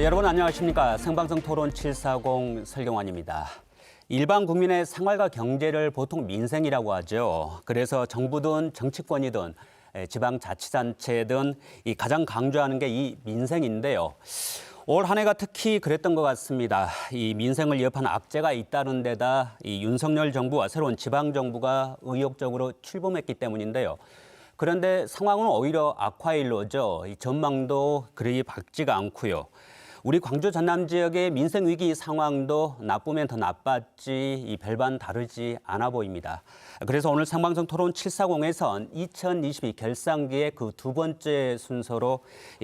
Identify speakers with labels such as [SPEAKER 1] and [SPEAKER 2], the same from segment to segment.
[SPEAKER 1] 여러분 안녕하십니까. 생방송 토론 740 설경환입니다. 일반 국민의 생활과 경제를 보통 민생이라고 하죠. 그래서 정부든 정치권이든 지방자치단체든 가장 강조하는 게 이 민생인데요. 올 한 해가 특히 그랬던 것 같습니다. 이 민생을 위협한 악재가 있다는 데다 이 윤석열 정부와 새로운 지방정부가 의욕적으로 출범했기 때문인데요. 그런데 상황은 오히려 악화의 일로죠. 이 전망도 그리 밝지가 않고요. 우리 광주 전남 지역의 민생 위기 상황도 나쁘면 더 나빴지 이 별반 다르지 않아 보입니다. 그래서 오늘 생방송 토론 740에선 2022 결산기의 그 두 번째 순서로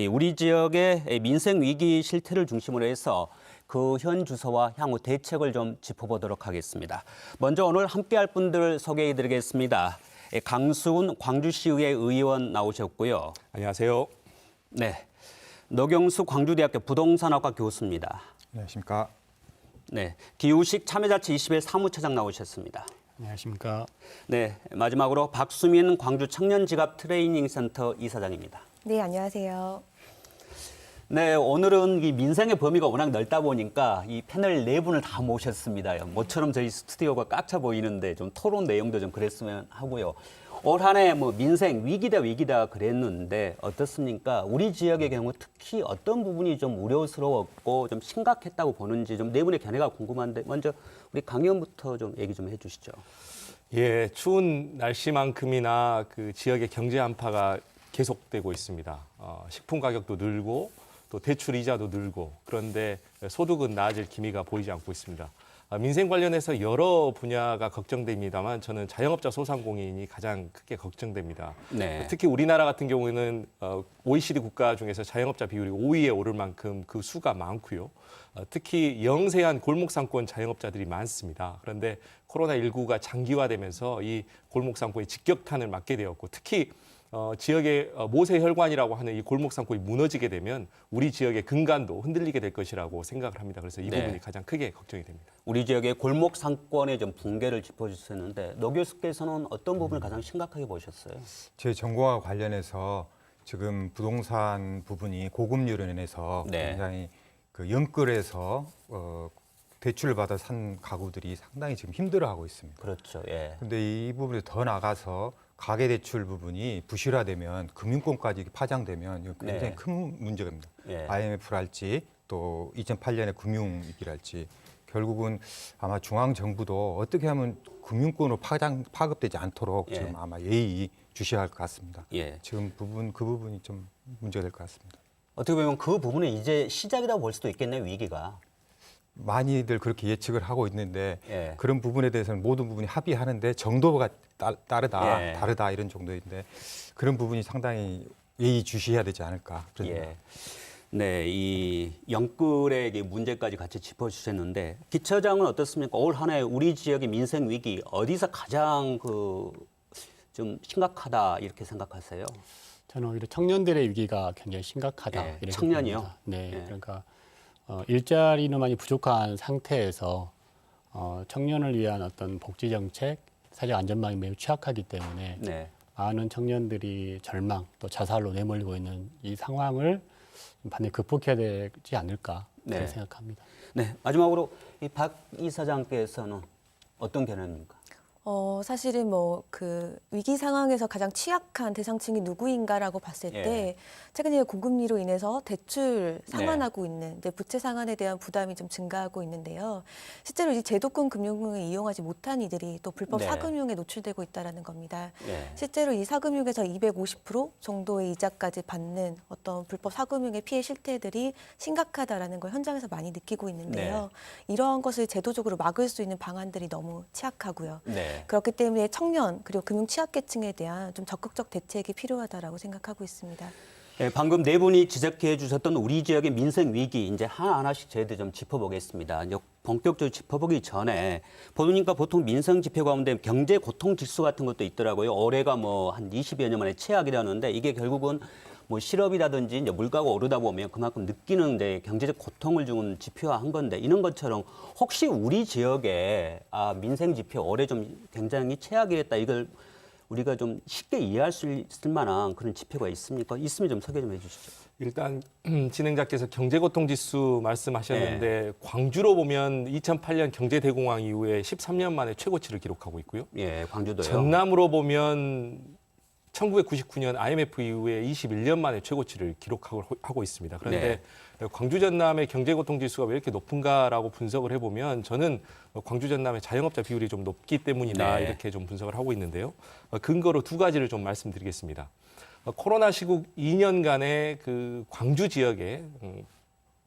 [SPEAKER 1] 우리 지역의 민생 위기 실태를 중심으로 해서 그 현 주소와 향후 대책을 좀 짚어보도록 하겠습니다. 먼저 오늘 함께할 분들 소개해드리겠습니다. 강수훈 광주시의회 의원 나오셨고요.
[SPEAKER 2] 안녕하세요.
[SPEAKER 1] 네. 노경수 광주대학교 부동산학과 교수입니다.
[SPEAKER 3] 안녕하십니까.
[SPEAKER 1] 네, 기우식 참여자치 21 사무처장 나오셨습니다.
[SPEAKER 4] 안녕하십니까.
[SPEAKER 1] 네, 마지막으로 박수민 광주 청년직업 트레이닝센터 이사장입니다.
[SPEAKER 5] 네, 안녕하세요.
[SPEAKER 1] 네, 오늘은 이 민생의 범위가 워낙 넓다 보니까 이 패널 네 분을 다 모셨습니다. 모처럼 저희 스튜디오가 꽉 차 보이는데 좀 토론 내용도 좀 그랬으면 하고요. 올 한 해 뭐 민생 위기다 그랬는데 어떻습니까? 우리 지역의 경우 특히 어떤 부분이 좀 우려스러웠고 좀 심각했다고 보는지 좀 네 분의 견해가 궁금한데 먼저 우리 강 의원부터 좀 얘기 좀 해주시죠.
[SPEAKER 2] 예, 추운 날씨만큼이나 그 지역의 경제 한파가 계속되고 있습니다. 식품 가격도 늘고 또 대출 이자도 늘고 그런데 소득은 나아질 기미가 보이지 않고 있습니다. 민생 관련해서 여러 분야가 걱정됩니다만 저는 자영업자 소상공인이 가장 크게 걱정됩니다.
[SPEAKER 1] 네.
[SPEAKER 2] 특히 우리나라 같은 경우에는 OECD 국가 중에서 자영업자 비율이 5위에 오를 만큼 그 수가 많고요. 특히 영세한 골목상권 자영업자들이 많습니다. 그런데 코로나19가 장기화되면서 이 골목상권이 직격탄을 맞게 되었고 특히 지역의 모세혈관이라고 하는 이 골목상권이 무너지게 되면 우리 지역의 근간도 흔들리게 될 것이라고 생각을 합니다. 그래서 이 부분이 가장 크게 걱정이 됩니다.
[SPEAKER 1] 우리 지역의 골목 상권의 좀 붕괴를 짚어주셨는데 노 교수께서는 어떤 부분을 가장 심각하게 보셨어요?
[SPEAKER 3] 제 전공과 관련해서 지금 부동산 부분이 고금리로 인해서 굉장히 그 영끌에서 대출을 받아 산 가구들이 상당히 지금 힘들어하고 있습니다.
[SPEAKER 1] 그렇죠. 예.
[SPEAKER 3] 그런데 이 부분에 더 나가서 가계대출 부분이 부실화되면 금융권까지 파장되면 이거 굉장히 큰 문제입니다.
[SPEAKER 1] 예.
[SPEAKER 3] IMF랄지 또 2008년의 금융위기랄지 결국은 아마 중앙정부도 어떻게 하면 금융권으로 파급되지 않도록 지금 아마 예의 주시할 것 같습니다.
[SPEAKER 1] 예.
[SPEAKER 3] 지금 그 부분이 좀 문제가 될 것 같습니다.
[SPEAKER 1] 어떻게 보면 그 부분은 이제 시작이라고 볼 수도 있겠네요, 위기가.
[SPEAKER 3] 많이들 그렇게 예측을 하고 있는데 그런 부분에 대해서는 모든 부분이 합의하는데 정도가 다르다 이런 정도인데 그런 부분이 상당히 예의주시해야 되지 않을까 그런 생각.
[SPEAKER 1] 네, 이 영끌의 문제까지 같이 짚어주셨는데 기처장은 어떻습니까? 올 한 해 우리 지역의 민생 위기 어디서 가장 좀 심각하다 이렇게 생각하세요?
[SPEAKER 4] 저는 오히려 청년들의 위기가 굉장히 심각하다. 이렇게
[SPEAKER 1] 청년이요?
[SPEAKER 4] 봅니다. 네, 그러니까 일자리는 많이 부족한 상태에서 청년을 위한 어떤 복지 정책, 사회적 안전망이 매우 취약하기 때문에 많은 청년들이 절망 또 자살로 내몰리고 있는 이 상황을 반드시 극복해야 되지 않을까 그렇게 생각합니다.
[SPEAKER 1] 네, 마지막으로 이 박 이사장께서는 어떤 견해입니까?
[SPEAKER 5] 사실은 그 위기 상황에서 가장 취약한 대상층이 누구인가라고 봤을 때 최근에 고금리로 인해서 대출 상환하고 있는 부채 상환에 대한 부담이 좀 증가하고 있는데요. 실제로 이 제도권 금융을 이용하지 못한 이들이 또 불법 사금융에 노출되고 있다는 겁니다. 실제로 이 사금융에서 250% 정도의 이자까지 받는 어떤 불법 사금융의 피해 실태들이 심각하다라는 걸 현장에서 많이 느끼고 있는데요. 이러한 것을 제도적으로 막을 수 있는 방안들이 너무 취약하고요. 그렇기 때문에 청년 그리고 금융 취약계층에 대한 좀 적극적 대책이 필요하다라고 생각하고 있습니다.
[SPEAKER 1] 방금 네 분이 지적해 주셨던 우리 지역의 민생 위기 이제 하나씩 저희들 좀 짚어보겠습니다. 이제 본격적으로 짚어보기 전에 보니까 보통 민생 지표 가운데 경제 고통 지수 같은 것도 있더라고요. 올해가 한 20여 년 만에 최악이라는데 이게 결국은 실업이라든지 이제 물가가 오르다 보면 그만큼 느끼는 이제 경제적 고통을 주는 지표화한 건데 이런 것처럼 혹시 우리 지역에 민생 지표 올해 좀 굉장히 최악이랬다 이걸 우리가 좀 쉽게 이해할 수 있을 만한 그런 지표가 있습니까? 있으면 좀 소개 좀 해주시죠.
[SPEAKER 2] 일단 진행자께서 경제고통지수 말씀하셨는데 광주로 보면 2008년 경제대공황 이후에 13년 만에 최고치를 기록하고 있고요.
[SPEAKER 1] 예, 광주도요.
[SPEAKER 2] 전남으로 보면 1999년 IMF 이후에 21년 만에 최고치를 기록하고 있습니다. 그런데 광주 전남의 경제고통지수가 왜 이렇게 높은가라고 분석을 해보면 저는 광주 전남의 자영업자 비율이 좀 높기 때문이다 이렇게 좀 분석을 하고 있는데요. 근거로 두 가지를 좀 말씀드리겠습니다. 코로나 시국 2년간의 그 광주 지역에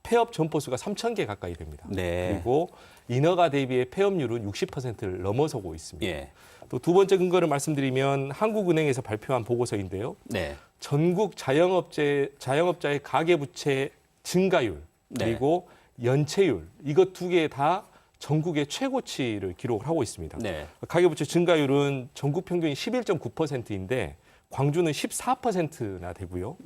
[SPEAKER 2] 폐업 점포수가 3,000개 가까이 됩니다. 그리고 인허가 대비의 폐업률은 60%를 넘어서고 있습니다. 또 두 번째 근거를 말씀드리면 한국은행에서 발표한 보고서인데요. 전국 자영업자의 가계부채 증가율 그리고 연체율 이것 두 개 다 전국의 최고치를 기록을 하고 있습니다. 가계부채 증가율은 전국 평균이 11.9%인데 광주는 14%나 되고요.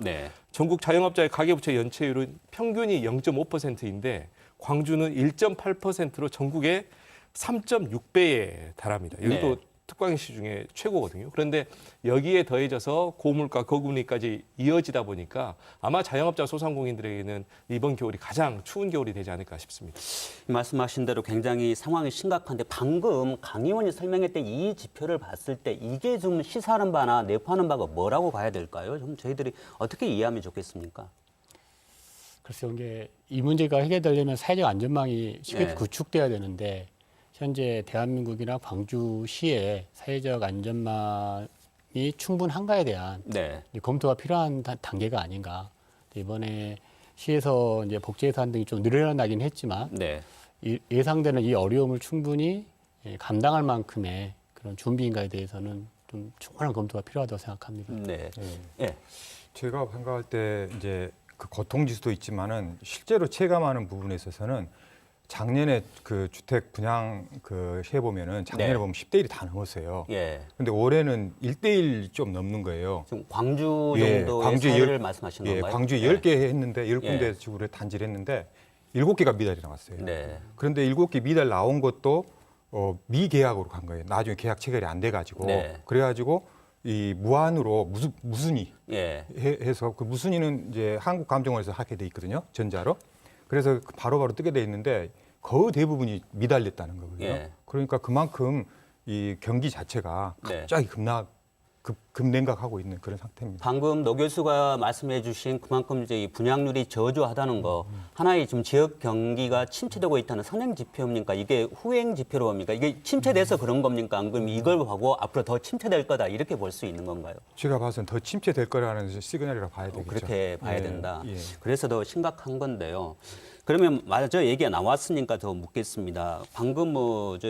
[SPEAKER 2] 전국 자영업자의 가계부채 연체율은 평균이 0.5%인데 광주는 1.8%로 전국의 3.6배에 달합니다. 여기도 특광시 중에 최고거든요. 그런데 여기에 더해져서 고물가, 고금리까지 이어지다 보니까 아마 자영업자 소상공인들에게는 이번 겨울이 가장 추운 겨울이 되지 않을까 싶습니다.
[SPEAKER 1] 말씀하신 대로 굉장히 상황이 심각한데 방금 강 의원이 설명했던 이 지표를 봤을 때 이게 좀 시사하는 바나 내포하는 바가 뭐라고 봐야 될까요? 좀 저희들이 어떻게 이해하면 좋겠습니까?
[SPEAKER 4] 글쎄요, 이 문제가 해결되려면 사회적 안전망이 쉽게 구축돼야 되는데 현재 대한민국이나 광주시의 사회적 안전망이 충분한가에 대한 검토가 필요한 단계가 아닌가. 이번에 시에서 이제 복지 예산 등이 좀 늘어나긴 했지만 예상되는 이 어려움을 충분히 감당할 만큼의 그런 준비인가에 대해서는 좀 충분한 검토가 필요하다고 생각합니다.
[SPEAKER 3] 제가 생각할 때 이제 그 고통지수도 있지만은 실제로 체감하는 부분에 있어서는 작년에 그 주택 분양 그 해보면은 작년에 보면 10대 1이 다 넘었어요. 근데 올해는 1대1 좀 넘는 거예요.
[SPEAKER 1] 지금 광주 정도의 사례를 말씀하시는 건가요?
[SPEAKER 3] 광주에 10개 했는데 10군데 지구를 단지를 했는데 7개가 미달이 나왔어요. 그런데 7개 미달 나온 것도 미계약으로 간 거예요. 나중에 계약 체결이 안 돼가지고 그래가지고 이 무한으로 무순위 해서 그 무순위는 이제 한국감정원에서 하게 돼 있거든요. 전자로. 그래서 바로바로 뜨게 돼 있는데 거의 대부분이 미달렸다는 거거든요. 그러니까 그만큼 이 경기 자체가 갑자기 급냉각하고 있는 그런 상태입니다.
[SPEAKER 1] 방금 노 교수가 말씀해 주신 그만큼 이제 이 분양률이 저조하다는 거 하나의 지금 지역 경기가 침체되고 있다는 선행 지표입니까? 이게 후행 지표로 봅니까? 이게 침체돼서 그런 겁니까? 안 그러면 이걸 보고 앞으로 더 침체될 거다 이렇게 볼 수 있는 건가요?
[SPEAKER 3] 제가 봐서는 더 침체될 거라는 시그널이라고 봐야 되겠죠.
[SPEAKER 1] 그렇게 봐야 된다. 그래서 더 심각한 건데요. 그러면 맞아 얘기가 나왔으니까 더 묻겠습니다. 방금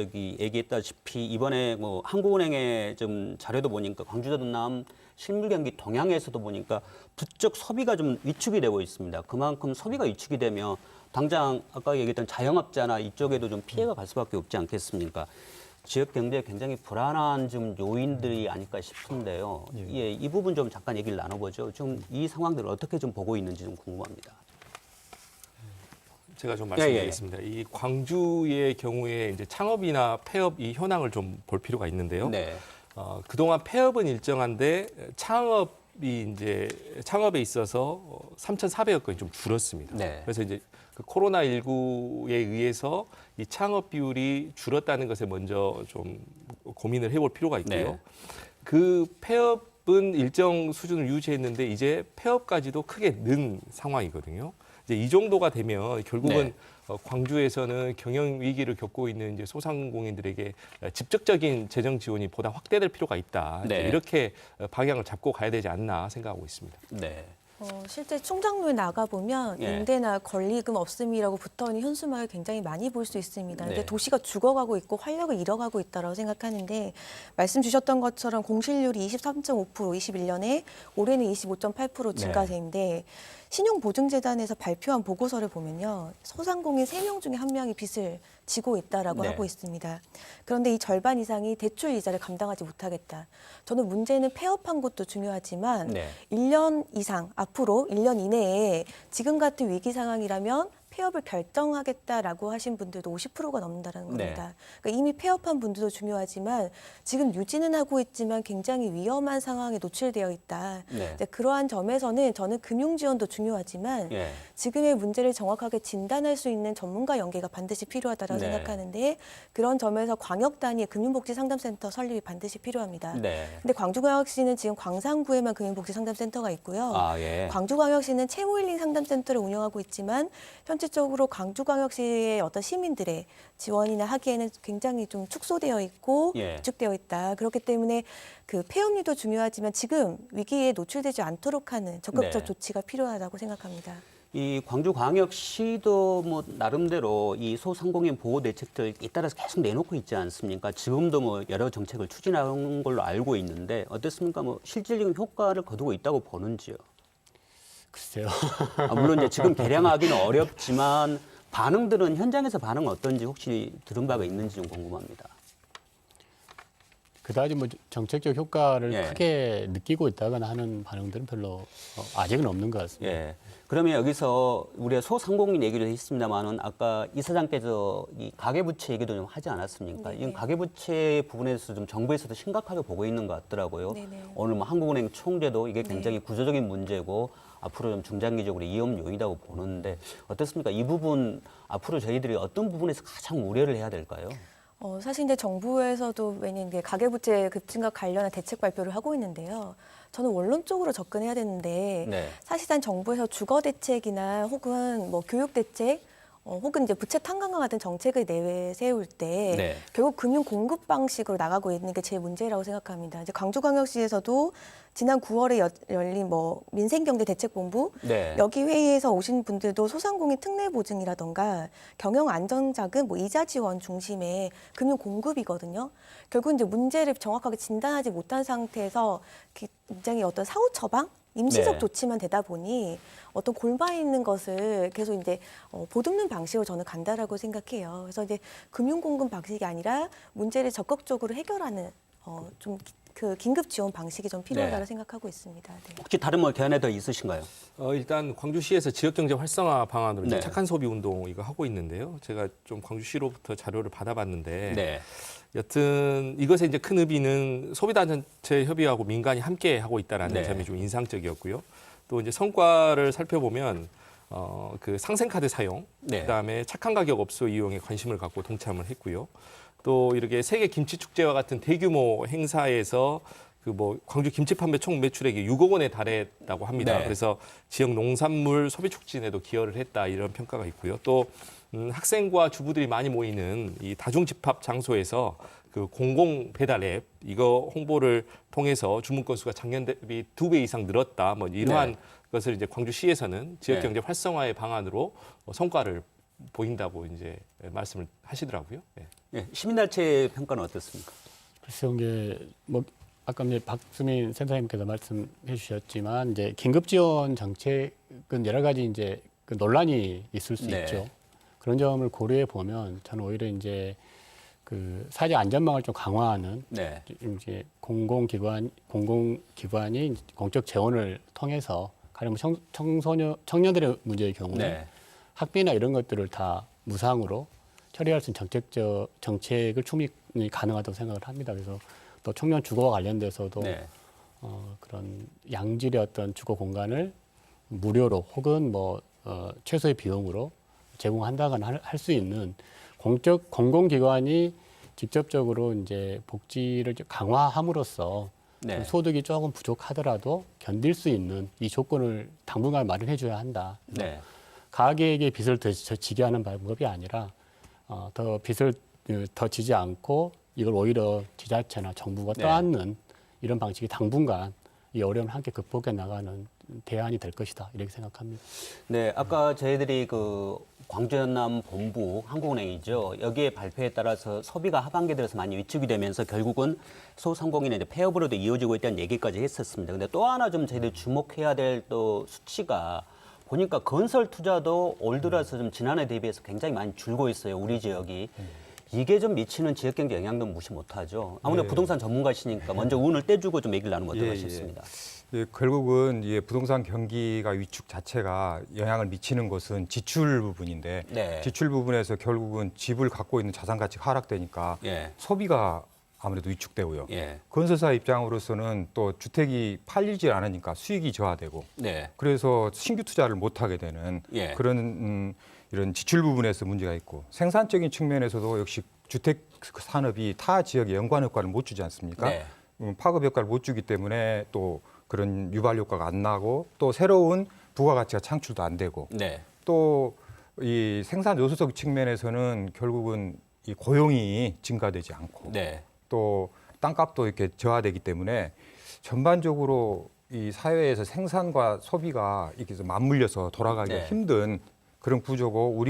[SPEAKER 1] 얘기했다시피 이번에 한국은행의 좀 자료도 보니까 광주 전남 실물 경기 동향에서도 보니까 부쩍 소비가 좀 위축이 되고 있습니다. 그만큼 소비가 위축이 되면 당장 아까 얘기했던 자영업자나 이쪽에도 좀 피해가 갈 수밖에 없지 않겠습니까? 지역 경제에 굉장히 불안한 좀 요인들이 아닐까 싶은데요. 이 부분 좀 잠깐 얘기를 나눠보죠. 좀 이 상황들을 어떻게 좀 보고 있는지 좀 궁금합니다.
[SPEAKER 2] 제가 좀 말씀드리겠습니다. 이 광주의 경우에 이제 창업이나 폐업 이 현황을 좀 볼 필요가 있는데요. 그동안 폐업은 일정한데 창업에 있어서 3,400여 건이 좀 줄었습니다. 그래서 이제 그 코로나19에 의해서 이 창업 비율이 줄었다는 것에 먼저 좀 고민을 해볼 필요가 있고요. 그 폐업은 일정 수준을 유지했는데 이제 폐업까지도 크게 는 상황이거든요. 이제 이 정도가 되면 결국은 광주에서는 경영 위기를 겪고 있는 이제 소상공인들에게 직접적인 재정 지원이 보다 확대될 필요가 있다. 이렇게 방향을 잡고 가야 되지 않나 생각하고 있습니다.
[SPEAKER 5] 실제 충정로에 나가보면 임대나 권리금 없음이라고 붙어있는 현수막을 굉장히 많이 볼 수 있습니다. 근데 도시가 죽어가고 있고 활력을 잃어가고 있다고 생각하는데 말씀 주셨던 것처럼 공실률이 23.5%, 21년에 올해는 25.8% 증가세인데 신용보증재단에서 발표한 보고서를 보면요. 소상공인 3명 중에 1명이 빚을 지고 있다라고 하고 있습니다. 그런데 이 절반 이상이 대출 이자를 감당하지 못하겠다. 저는 문제는 폐업한 것도 중요하지만 1년 이상, 앞으로 1년 이내에 지금 같은 위기 상황이라면 폐업을 결정하겠다라고 하신 분들도 50%가 넘는다는 겁니다.
[SPEAKER 1] 네.
[SPEAKER 5] 그러니까 이미 폐업한 분들도 중요하지만 지금 유지는 하고 있지만 굉장히 위험한 상황에 노출되어 있다.
[SPEAKER 1] 네.
[SPEAKER 5] 이제 그러한 점에서는 저는 금융 지원도 중요하지만
[SPEAKER 1] 예.
[SPEAKER 5] 지금의 문제를 정확하게 진단할 수 있는 전문가 연계가 반드시 필요하다고
[SPEAKER 1] 네.
[SPEAKER 5] 생각하는데 그런 점에서 광역 단위의 금융복지상담센터 설립이 반드시 필요합니다.
[SPEAKER 1] 네.
[SPEAKER 5] 근데 광주광역시는 지금 광산구에만 금융복지상담센터가 있고요.
[SPEAKER 1] 아, 예.
[SPEAKER 5] 광주광역시는 채무힐링 상담센터를 운영하고 있지만 현실적으로 광주광역시의 어떤 시민들의 지원이나 하기에는 굉장히 좀 축소되어 있고
[SPEAKER 1] 예.
[SPEAKER 5] 위축되어 있다. 그렇기 때문에 그 폐업률도 중요하지만 지금 위기에 노출되지 않도록 하는 적극적
[SPEAKER 1] 네.
[SPEAKER 5] 조치가 필요하다고 생각합니다.
[SPEAKER 1] 이 광주광역시도 뭐 나름대로 이 소상공인 보호 대책들 잇따라서 계속 내놓고 있지 않습니까? 지금도 뭐 여러 정책을 추진하는 걸로 알고 있는데 어떻습니까? 뭐 실질적인 효과를 거두고 있다고 보는지요?
[SPEAKER 4] 글쎄요.
[SPEAKER 1] 물론 이제 지금 계량하기는 어렵지만 반응들은 현장에서 반응은 어떤지 혹시 들은 바가 있는지 좀 궁금합니다.
[SPEAKER 4] 그다지 뭐 정책적 효과를
[SPEAKER 1] 예.
[SPEAKER 4] 크게 느끼고 있다거나 하는 반응들은 별로 아직은 없는 것 같습니다.
[SPEAKER 1] 예. 그러면 여기서 우리가 소상공인 얘기도 했습니다만은 아까 이사장께서 이 가계부채 얘기도 좀 하지 않았습니까?
[SPEAKER 5] 네네.
[SPEAKER 1] 이 가계부채 부분에서 좀 정부에서도 심각하게 보고 있는 것 같더라고요.
[SPEAKER 5] 네네.
[SPEAKER 1] 오늘 뭐 한국은행 총재도 이게 굉장히
[SPEAKER 5] 네.
[SPEAKER 1] 구조적인 문제고 앞으로 좀 중장기적으로 위험 요인이라고 보는데 어떻습니까? 이 부분 앞으로 저희들이 어떤 부분에서 가장 우려를 해야 될까요?
[SPEAKER 5] 사실 이제 정부에서도 매년 이제 가계부채 급증과 관련한 대책 발표를 하고 있는데요. 저는 원론적으로 접근해야 되는데
[SPEAKER 1] 네.
[SPEAKER 5] 사실상 정부에서 주거 대책이나 혹은 뭐 교육 대책 혹은 이제 부채 탄광과 같은 정책을 내세울 때
[SPEAKER 1] 네.
[SPEAKER 5] 결국 금융 공급 방식으로 나가고 있는 게 제일 문제라고 생각합니다. 이제 광주광역시에서도 지난 9월에 열린 뭐 민생경제대책본부
[SPEAKER 1] 네.
[SPEAKER 5] 여기 회의에서 오신 분들도 소상공인 특례 보증이라던가 경영 안정자금, 뭐 이자 지원 중심의 금융 공급이거든요. 결국 이제 문제를 정확하게 진단하지 못한 상태에서 굉장히 어떤 사후 처방, 임시적
[SPEAKER 1] 네.
[SPEAKER 5] 조치만 되다 보니 어떤 골마 있는 것을 계속 이제 보듬는 방식으로 저는 간다라고 생각해요. 그래서 이제 금융 공급 방식이 아니라 문제를 적극적으로 해결하는 좀 그 긴급 지원 방식이 좀 필요하다고
[SPEAKER 1] 네.
[SPEAKER 5] 생각하고 있습니다. 네.
[SPEAKER 1] 혹시 다른 뭐 견해 더 있으신가요?
[SPEAKER 2] 일단 광주시에서 지역경제 활성화 방안으로 이제
[SPEAKER 1] 네.
[SPEAKER 2] 착한 소비 운동 이거 하고 있는데요. 제가 좀 광주시로부터 자료를 받아봤는데
[SPEAKER 1] 네.
[SPEAKER 2] 여튼 이것의 이제 큰 의미는 소비단체 협의하고 민간이 함께 하고 있다는
[SPEAKER 1] 네.
[SPEAKER 2] 점이 좀 인상적이었고요. 또 이제 성과를 살펴보면 그 상생카드 사용,
[SPEAKER 1] 네.
[SPEAKER 2] 그다음에 착한 가격 업소 이용에 관심을 갖고 동참을 했고요. 또 이렇게 세계 김치 축제와 같은 대규모 행사에서 그 뭐 광주 김치 판매 총 매출액이 6억 원에 달했다고 합니다.
[SPEAKER 1] 네.
[SPEAKER 2] 그래서 지역 농산물 소비 촉진에도 기여를 했다 이런 평가가 있고요. 또 학생과 주부들이 많이 모이는 이 다중 집합 장소에서 그 공공 배달 앱 이거 홍보를 통해서 주문 건수가 작년 대비 2배 이상 늘었다. 뭐 이러한
[SPEAKER 1] 네.
[SPEAKER 2] 것을 이제 광주시에서는 지역 경제 활성화의 방안으로 성과를 보인다고 이제 말씀을 하시더라고요. 네.
[SPEAKER 1] 예. 시민단체 평가는 어떻습니까?
[SPEAKER 4] 글쎄요, 이게 뭐 아까 이제 박수민 센터장님께서 말씀해 주셨지만 이제 긴급 지원 정책은 여러 가지 이제 그 논란이 있을 수
[SPEAKER 1] 네.
[SPEAKER 4] 있죠. 그런 점을 고려해 보면 저는 오히려 이제 그 사회 안전망을 좀 강화하는
[SPEAKER 1] 네.
[SPEAKER 4] 이제 공공기관이 공적 재원을 통해서 가령 청년들의 문제의 경우에
[SPEAKER 1] 네.
[SPEAKER 4] 학비나 이런 것들을 다 무상으로 처리할 수 있는 정책을 충분히 가능하다고 생각을 합니다. 그래서 또 청년 주거와 관련돼서도
[SPEAKER 1] 네.
[SPEAKER 4] 그런 양질의 어떤 주거 공간을 무료로 혹은 뭐 최소의 비용으로 제공한다거나 할 수 있는 공공기관이 직접적으로 이제 복지를 좀 강화함으로써
[SPEAKER 1] 네.
[SPEAKER 4] 좀 소득이 조금 부족하더라도 견딜 수 있는 이 조건을 당분간 마련해 줘야 한다.
[SPEAKER 1] 네.
[SPEAKER 4] 가계에게 빚을 더 지게 하는 방법이 아니라 더 빚을 더 지지 않고 이걸 오히려 지자체나 정부가
[SPEAKER 1] 네.
[SPEAKER 4] 떠안는 이런 방식이 당분간 이 어려움을 함께 극복해 나가는 대안이 될 것이다 이렇게 생각합니다.
[SPEAKER 1] 네, 아까 저희들이 그 광주 연남 본부 한국은행이죠. 여기에 발표에 따라서 소비가 하반기 들어서 많이 위축이 되면서 결국은 소상공인의 이제 폐업으로도 이어지고 있다는 얘기까지 했었습니다. 근데 또 하나 좀 저희들이 주목해야 될 또 수치가 보니까 건설 투자도 올 들어서 좀 지난해 대비해서 굉장히 많이 줄고 있어요. 우리 지역이. 이게 좀 미치는 지역경제 영향도 무시 못하죠. 아무래도
[SPEAKER 3] 네.
[SPEAKER 1] 부동산 전문가시니까 먼저 운을 떼주고 좀 얘기를 나누면 어떨까
[SPEAKER 3] 예, 예.
[SPEAKER 1] 싶습니다.
[SPEAKER 3] 예, 결국은 부동산 경기가 위축 자체가 영향을 미치는 것은 지출 부분인데
[SPEAKER 1] 네.
[SPEAKER 3] 지출 부분에서 결국은 집을 갖고 있는 자산 가치가 하락되니까
[SPEAKER 1] 예.
[SPEAKER 3] 소비가 아무래도 위축되고요.
[SPEAKER 1] 예.
[SPEAKER 3] 건설사 입장으로서는 또 주택이 팔리지 않으니까 수익이 저하되고
[SPEAKER 1] 네.
[SPEAKER 3] 그래서 신규 투자를 못 하게 되는
[SPEAKER 1] 예.
[SPEAKER 3] 그런 이런 지출 부분에서 문제가 있고 생산적인 측면에서도 역시 주택 산업이 타 지역에 연관 효과를 못 주지 않습니까?
[SPEAKER 1] 네.
[SPEAKER 3] 파급 효과를 못 주기 때문에 또 그런 유발 효과가 안 나고 또 새로운 부가가치가 창출도 안 되고
[SPEAKER 1] 네.
[SPEAKER 3] 또 이 생산 요소적 측면에서는 결국은 이 고용이 증가되지 않고
[SPEAKER 1] 네.
[SPEAKER 3] 또 땅값도 이렇게 저하되기 때문에 전반적으로 이 사회에서 생산과 소비가 이렇게 해서 맞물려서 돌아가기가
[SPEAKER 1] 네.
[SPEAKER 3] 힘든 그런 구조고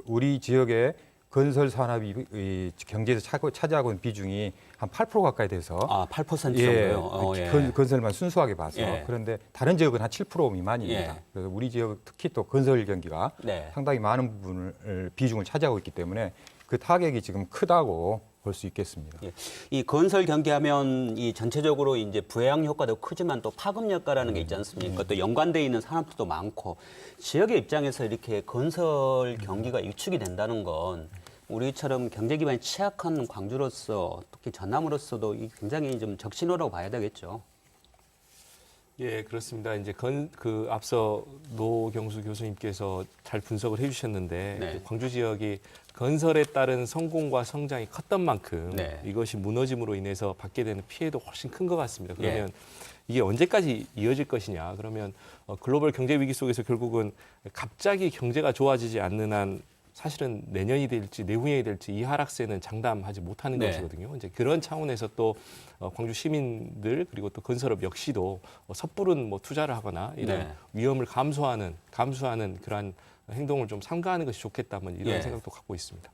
[SPEAKER 3] 우리 지역의 건설 산업이 이 경제에서 차지하고 있는 비중이 한 8% 가까이 돼서
[SPEAKER 1] 8% 정도요. 예.
[SPEAKER 3] 건설만 순수하게 봐서
[SPEAKER 1] 예.
[SPEAKER 3] 그런데 다른 지역은 한 7% 미만입니다.
[SPEAKER 1] 예.
[SPEAKER 3] 그래서 우리 지역 특히 또 건설 경기가
[SPEAKER 1] 네.
[SPEAKER 3] 상당히 많은 부분을 비중을 차지하고 있기 때문에 그 타격이 지금 크다고 볼 수 있겠습니다.
[SPEAKER 1] 예. 이 건설 경기하면 이 전체적으로 이제 부양 효과도 크지만 또 파급 효과라는 게 있지 않습니까? 또 연관돼 있는 산업도 많고 지역의 입장에서 이렇게 건설 경기가 위축이 된다는 건 우리처럼 경제 기반이 취약한 광주로서 특히 전남으로서도 굉장히 좀 적신호라고 봐야 되겠죠.
[SPEAKER 2] 예, 그렇습니다. 이제 앞서 노경수 교수님께서 잘 분석을 해주셨는데
[SPEAKER 1] 네.
[SPEAKER 2] 광주 지역이 건설에 따른 성공과 성장이 컸던 만큼
[SPEAKER 1] 네.
[SPEAKER 2] 이것이 무너짐으로 인해서 받게 되는 피해도 훨씬 큰 것 같습니다. 그러면
[SPEAKER 1] 예.
[SPEAKER 2] 이게 언제까지 이어질 것이냐? 그러면 글로벌 경제 위기 속에서 결국은 갑자기 경제가 좋아지지 않는 한 사실은 내년이 될지 내후년이 될지 이 하락세는 장담하지 못하는
[SPEAKER 1] 네.
[SPEAKER 2] 것이거든요. 이제 그런 차원에서 또 광주 시민들 그리고 또 건설업 역시도 섣부른 투자를 하거나 이런
[SPEAKER 1] 네.
[SPEAKER 2] 위험을 감수하는 그러한 행동을 좀 삼가하는 것이 좋겠다면 이런
[SPEAKER 1] 예.
[SPEAKER 2] 생각도 갖고 있습니다.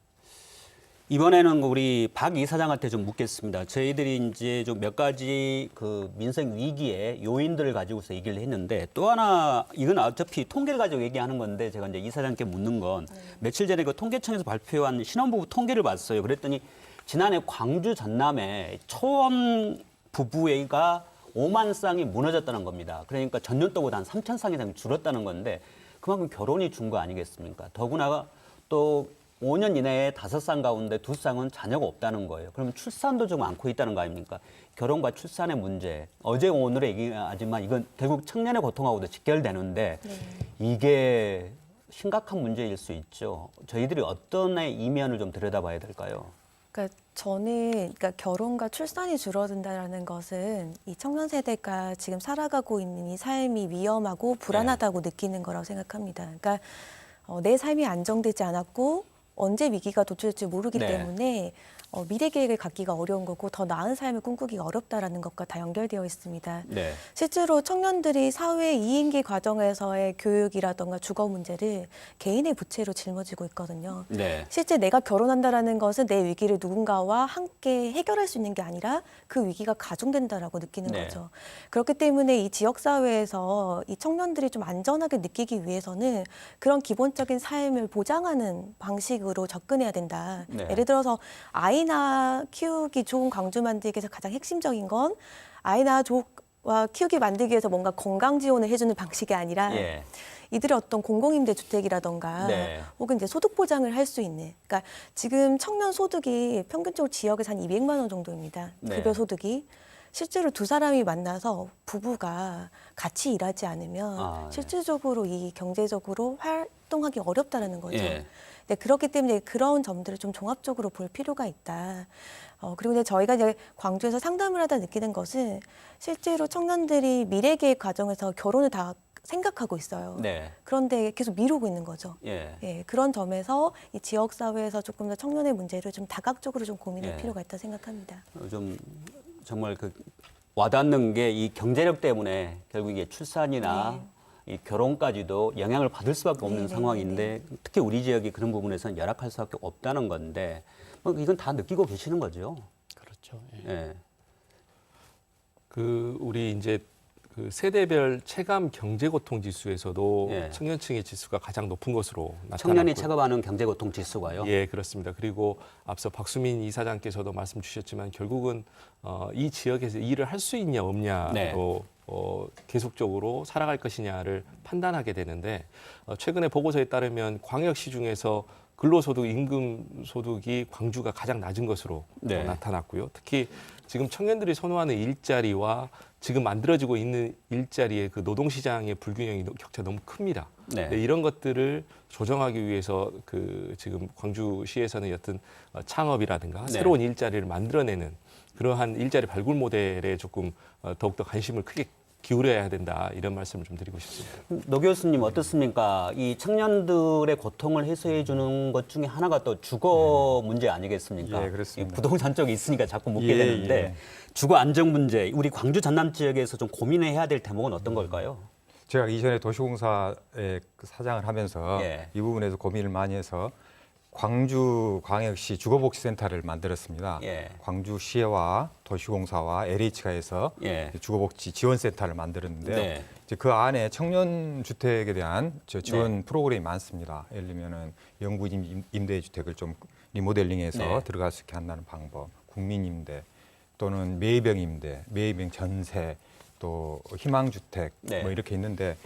[SPEAKER 1] 이번에는 우리 박 이사장한테 좀 묻겠습니다. 저희들이 이제 좀 몇 가지 그 민생 위기의 요인들을 가지고서 얘기를 했는데 또 하나 이건 어차피 통계를 가지고 얘기하는 건데 제가 이제 이사장께 묻는 건 며칠 전에 그 통계청에서 발표한 신혼부부 통계를 봤어요. 그랬더니 지난해 광주 전남에 초혼 부부가 5만 쌍이 무너졌다는 겁니다. 그러니까 전년도보다 한 3천 쌍 이상 줄었다는 건데 그만큼 결혼이 준 거 아니겠습니까? 더구나 또 5년 이내에 5쌍 가운데 2쌍은 자녀가 없다는 거예요. 그러면 출산도 좀 않고 있다는 거 아닙니까? 결혼과 출산의 문제. 어제 오늘의 얘기하지만 이건 결국 청년의 고통하고도 직결되는데 이게 심각한 문제일 수 있죠. 저희들이 어떤 이면을 좀 들여다봐야 될까요?
[SPEAKER 5] 그러니까 저는 결혼과 출산이 줄어든다는 것은 이 청년 세대가 지금 살아가고 있는 이 삶이 위험하고 불안하다고 느끼는 거라고 생각합니다. 그러니까 내 삶이 안정되지 않았고 언제 위기가 도출될지 모르기
[SPEAKER 1] 네.
[SPEAKER 5] 때문에 미래 계획을 갖기가 어려운 거고 더 나은 삶을 꿈꾸기가 어렵다라는 것과 다 연결되어 있습니다.
[SPEAKER 1] 네.
[SPEAKER 5] 실제로 청년들이 사회 이인기 과정에서의 교육이라던가 주거 문제를 개인의 부채로 짊어지고 있거든요.
[SPEAKER 1] 네.
[SPEAKER 5] 실제 내가 결혼한다라는 것은 내 위기를 누군가와 함께 해결할 수 있는 게 아니라 그 위기가 가중된다라고 느끼는
[SPEAKER 1] 네.
[SPEAKER 5] 거죠. 그렇기 때문에 이 지역 사회에서 이 청년들이 좀 안전하게 느끼기 위해서는 그런 기본적인 삶을 보장하는 방식으로 접근해야 된다.
[SPEAKER 1] 네.
[SPEAKER 5] 예를 들어서 아이나 키우기 좋은 광주 만들기 위해서 가장 핵심적인 건 아이나 키우기 만들기 위해서 뭔가 건강 지원을 해주는 방식이 아니라
[SPEAKER 1] 예.
[SPEAKER 5] 이들의 어떤 공공임대주택이라던가
[SPEAKER 1] 네.
[SPEAKER 5] 혹은 이제 소득 보장을 할 수 있는. 그러니까 지금 청년 소득이 평균적으로 지역에서 한 200만 원 정도입니다.
[SPEAKER 1] 네.
[SPEAKER 5] 급여 소득이. 실제로 두 사람이 만나서 부부가 같이 일하지 않으면
[SPEAKER 1] 네.
[SPEAKER 5] 실질적으로 이 경제적으로 활동하기 어렵다라는 거죠.
[SPEAKER 1] 예.
[SPEAKER 5] 네, 그렇기 때문에 그런 점들을 좀 종합적으로 볼 필요가 있다. 그리고 이제 저희가 이제 광주에서 상담을 하다 느끼는 것은 실제로 청년들이 미래 계획 과정에서 결혼을 다 생각하고 있어요.
[SPEAKER 1] 네.
[SPEAKER 5] 그런데 계속 미루고 있는 거죠.
[SPEAKER 1] 예.
[SPEAKER 5] 예, 그런 점에서 이 지역 사회에서 조금 더 청년의 문제를 좀 다각적으로 좀 고민할
[SPEAKER 1] 예.
[SPEAKER 5] 필요가 있다 생각합니다.
[SPEAKER 1] 좀 정말 와닿는 게 이 경제력 때문에 결국 이게 출산이나 이 결혼까지도 영향을 받을 수밖에 없는
[SPEAKER 5] 네,
[SPEAKER 1] 상황인데 특히 우리 지역이 그런 부분에서는 열악할 수밖에 없다는 건데 이건 다 느끼고 계시는 거죠.
[SPEAKER 4] 그렇죠. 예.
[SPEAKER 1] 예.
[SPEAKER 2] 우리 이제 세대별 체감 경제 고통 지수에서도
[SPEAKER 1] 예.
[SPEAKER 2] 청년층의 지수가 가장 높은 것으로 나타났고
[SPEAKER 1] 청년이 체감하는 경제고통 지수가요.
[SPEAKER 2] 예, 그렇습니다. 그리고 앞서 박수민 이사장께서도 말씀 주셨지만 결국은 이 지역에서 일을 할 수 있냐 없냐로
[SPEAKER 1] 네.
[SPEAKER 2] 계속적으로 살아갈 것이냐를 판단하게 되는데 최근에 보고서에 따르면 광역시 중에서 근로소득, 임금소득이 광주가 가장 낮은 것으로 나타났고요. 특히 지금 청년들이 선호하는 일자리와 지금 만들어지고 있는 일자리의 그 노동시장의 불균형이 격차 너무 큽니다. 이런 것들을 조정하기 위해서 그 지금 광주시에서는 여튼 창업이라든가 새로운 일자리를 만들어내는 그러한 일자리 발굴 모델에 조금 더욱더 관심을 크게 기울여야 된다 이런 말씀을 좀 드리고 싶습니다.
[SPEAKER 1] 노 교수님 어떻습니까? 이 청년들의 고통을 해소해 주는 것 중에 하나가 또 주거 문제 아니겠습니까?
[SPEAKER 3] 예, 그렇습니다.
[SPEAKER 1] 부동산 쪽이 있으니까 자꾸 묻게
[SPEAKER 3] 예,
[SPEAKER 1] 되는데
[SPEAKER 3] 예.
[SPEAKER 1] 주거 안정 문제, 우리 광주 전남 지역에서 좀 고민해야 될 대목은 어떤 걸까요?
[SPEAKER 3] 제가 이전에 도시공사의 그 사장을 하면서
[SPEAKER 1] 예.
[SPEAKER 3] 이 부분에서 고민을 많이 해서 광주광역시 주거복지센터를 만들었습니다.
[SPEAKER 1] 예.
[SPEAKER 3] 광주시와 도시공사와 LH가 해서
[SPEAKER 1] 예.
[SPEAKER 3] 주거복지 지원센터를 만들었는데요.
[SPEAKER 1] 네.
[SPEAKER 3] 이제 그 안에 청년 주택에 대한 지원
[SPEAKER 1] 네.
[SPEAKER 3] 프로그램이 많습니다. 예를 들면은 영구 임대주택을 좀 리모델링해서
[SPEAKER 1] 네.
[SPEAKER 3] 들어갈 수 있게 한다는 방법, 국민임대 또는 매입형 임대, 매입형 전세, 또 희망주택
[SPEAKER 1] 네.
[SPEAKER 3] 뭐 이렇게 있는데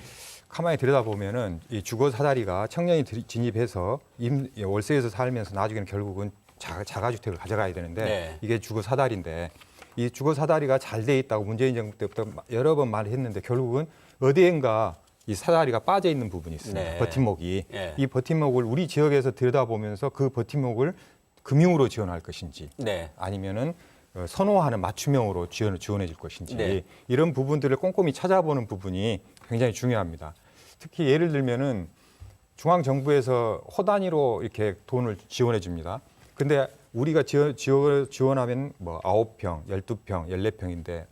[SPEAKER 3] 가만히 들여다보면은 이 주거 사다리가 청년이 진입해서 월세에서 살면서 나중에는 결국은 자가주택을 가져가야 되는데
[SPEAKER 1] 네.
[SPEAKER 3] 이게 주거 사다리인데 이 주거 사다리가 잘 돼 있다고 문재인 정부 때부터 여러 번 말했는데 결국은 어디엔가 이 사다리가 빠져 있는 부분이 있습니다.
[SPEAKER 1] 네.
[SPEAKER 3] 버팀목이.
[SPEAKER 1] 네.
[SPEAKER 3] 이 버팀목을 우리 지역에서 들여다보면서 그 버팀목을 금융으로 지원할 것인지
[SPEAKER 1] 네.
[SPEAKER 3] 아니면은 선호하는 맞춤형으로 지원해 줄 것인지
[SPEAKER 1] 네.
[SPEAKER 3] 이런 부분들을 꼼꼼히 찾아보는 부분이 굉장히 중요합니다. 특히 예를 들면은 중앙 정부에서 호 단위로 이렇게 돈을 지원해 줍니다. 근데 우리가 지원하면 뭐 9평, 12평, 14평인데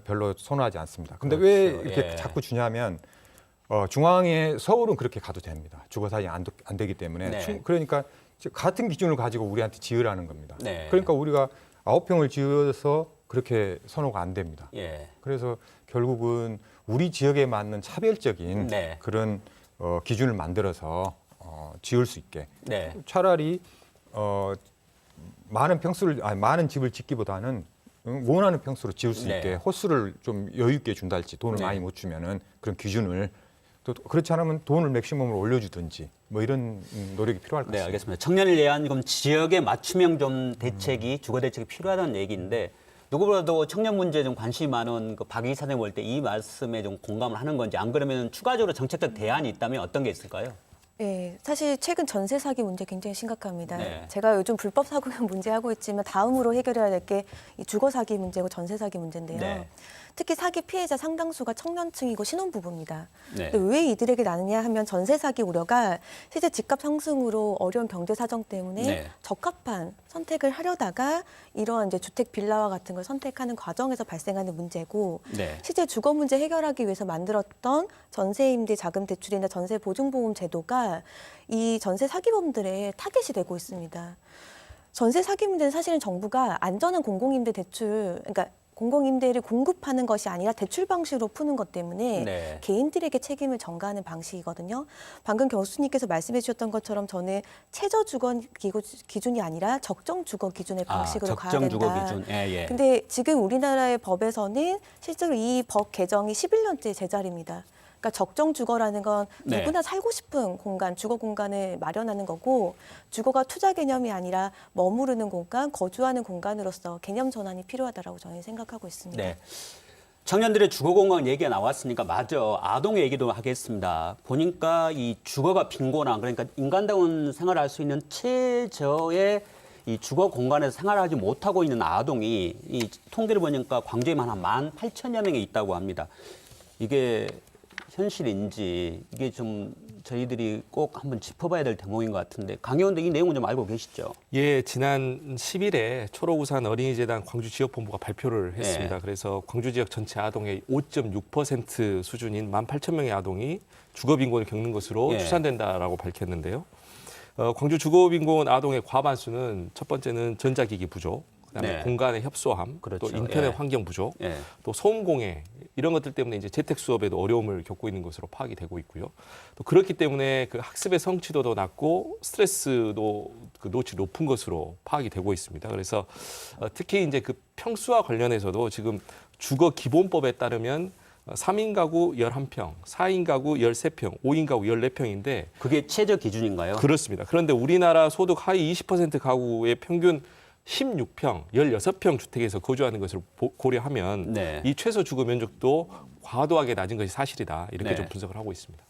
[SPEAKER 3] 별로 선호하지 않습니다. 근데
[SPEAKER 1] 그렇죠.
[SPEAKER 3] 왜 이렇게
[SPEAKER 1] 예.
[SPEAKER 3] 자꾸 주냐면 중앙에 서울은 그렇게 가도 됩니다. 주거사정이 안 되기 때문에
[SPEAKER 1] 네.
[SPEAKER 3] 그러니까 같은 기준을 가지고 우리한테 지으라는 겁니다.
[SPEAKER 1] 네.
[SPEAKER 3] 그러니까 우리가 9평을 지어서 그렇게 선호가 안 됩니다.
[SPEAKER 1] 예.
[SPEAKER 3] 그래서 결국은 우리 지역에 맞는 차별적인
[SPEAKER 1] 네.
[SPEAKER 3] 그런 기준을 만들어서 지을 수 있게
[SPEAKER 1] 네.
[SPEAKER 3] 차라리 많은 집을 짓기보다는 원하는 평수로 지을 수
[SPEAKER 1] 네.
[SPEAKER 3] 있게 호수를 좀 여유 있게 준다 할지 돈을
[SPEAKER 1] 네.
[SPEAKER 3] 많이 못 주면은 그런 기준을 또 그렇지 않으면 돈을 맥시멈으로 올려주든지 뭐 이런 노력이 필요할 것
[SPEAKER 1] 네,
[SPEAKER 3] 같습니다.
[SPEAKER 1] 알겠습니다. 청년을 위한 그럼 지역의 맞춤형 좀 대책이 주거 대책이 필요하다는 얘기인데 누구보다도 청년 문제에 좀 관심이 많은 그 박 이사님 볼 때 이 말씀에 좀 공감을 하는 건지 안 그러면 추가적으로 정책적 대안이 있다면 어떤 게 있을까요?
[SPEAKER 5] 네, 사실 최근 전세 사기 문제 굉장히 심각합니다.
[SPEAKER 1] 네.
[SPEAKER 5] 제가 요즘 불법 사고형 문제하고 있지만 다음으로 해결해야 될 게 이 주거 사기 문제고 전세 사기 문제인데요.
[SPEAKER 1] 네.
[SPEAKER 5] 특히 사기 피해자 상당수가 청년층이고 신혼부부입니다.
[SPEAKER 1] 네.
[SPEAKER 5] 근데 왜 이들에게 나느냐 하면 전세 사기 우려가 실제 집값 상승으로 어려운 경제 사정 때문에
[SPEAKER 1] 네.
[SPEAKER 5] 적합한 선택을 하려다가 이런 이제 주택 빌라와 같은 걸 선택하는 과정에서 발생하는 문제고
[SPEAKER 1] 네.
[SPEAKER 5] 실제 주거 문제 해결하기 위해서 만들었던 전세 임대 자금 대출이나 전세 보증보험 제도가 이 전세 사기범들의 타겟이 되고 있습니다. 전세 사기 문제는 사실은 정부가 안전한 공공임대 대출, 그러니까 공공임대를 공급하는 것이 아니라 대출 방식으로 푸는 것 때문에
[SPEAKER 1] 네.
[SPEAKER 5] 개인들에게 책임을 전가하는 방식이거든요. 방금 교수님께서 말씀해 주셨던 것처럼 저는 최저 주거 기준이 아니라 적정 주거 기준의 방식으로 가야
[SPEAKER 1] 적정 주거
[SPEAKER 5] 된다.
[SPEAKER 1] 기준. 예, 예.
[SPEAKER 5] 근데 지금 우리나라의 법에서는 실제로 이 법 개정이 11년째 제자리입니다. 그러니까 적정 주거라는 건
[SPEAKER 1] 네.
[SPEAKER 5] 누구나 살고 싶은 공간, 주거 공간을 마련하는 거고 주거가 투자 개념이 아니라 머무르는 공간, 거주하는 공간으로서 개념 전환이 필요하다고 저는 생각하고 있습니다.
[SPEAKER 1] 네. 청년들의 주거 공간 얘기가 나왔으니까 마저 아동 얘기도 하겠습니다. 보니까 이 주거가 빈곤한 그러니까 인간다운 생활을 할 수 있는 최저의 이 주거 공간에서 생활하지 못하고 있는 아동이 이 통계를 보니까 광주에만 한 18,000여 명이 있다고 합니다. 이게 현실인지 이게 좀 저희들이 꼭 한번 짚어봐야 될 대목인 것 같은데 강의원도 이 내용은 좀 알고 계시죠?
[SPEAKER 2] 예, 지난 10일에 초록우산 어린이재단 광주지역본부가 발표를 했습니다.
[SPEAKER 1] 네.
[SPEAKER 2] 그래서 광주 지역 전체 아동의 5.6% 수준인 18,000명의 아동이 주거빈곤을 겪는 것으로
[SPEAKER 1] 예.
[SPEAKER 2] 추산된다라고 밝혔는데요. 광주 주거빈곤 아동의 과반수는 첫 번째는 전자기기 부족, 그다음에
[SPEAKER 1] 네.
[SPEAKER 2] 공간의 협소함,
[SPEAKER 1] 그렇죠.
[SPEAKER 2] 또 인터넷
[SPEAKER 1] 예.
[SPEAKER 2] 환경 부족,
[SPEAKER 1] 예.
[SPEAKER 2] 또 소음공해 이런 것들 때문에 이제 재택 수업에도 어려움을 겪고 있는 것으로 파악이 되고 있고요. 또 그렇기 때문에 그 학습의 성취도도 낮고 스트레스도 그 노출이 높은 것으로 파악이 되고 있습니다. 그래서 특히 이제 그 평수와 관련해서도 지금 주거 기본법에 따르면 3인 가구 11평, 4인 가구 13평, 5인 가구 14평인데
[SPEAKER 1] 그게 최저 기준인가요?
[SPEAKER 2] 그렇습니다. 그런데 우리나라 소득 하위 20% 가구의 평균 16평, 16평 주택에서 거주하는 것을 고려하면
[SPEAKER 1] 네.
[SPEAKER 2] 이 최소 주거 면적도 과도하게 낮은 것이 사실이다. 이렇게
[SPEAKER 1] 네.
[SPEAKER 2] 좀 분석을 하고 있습니다.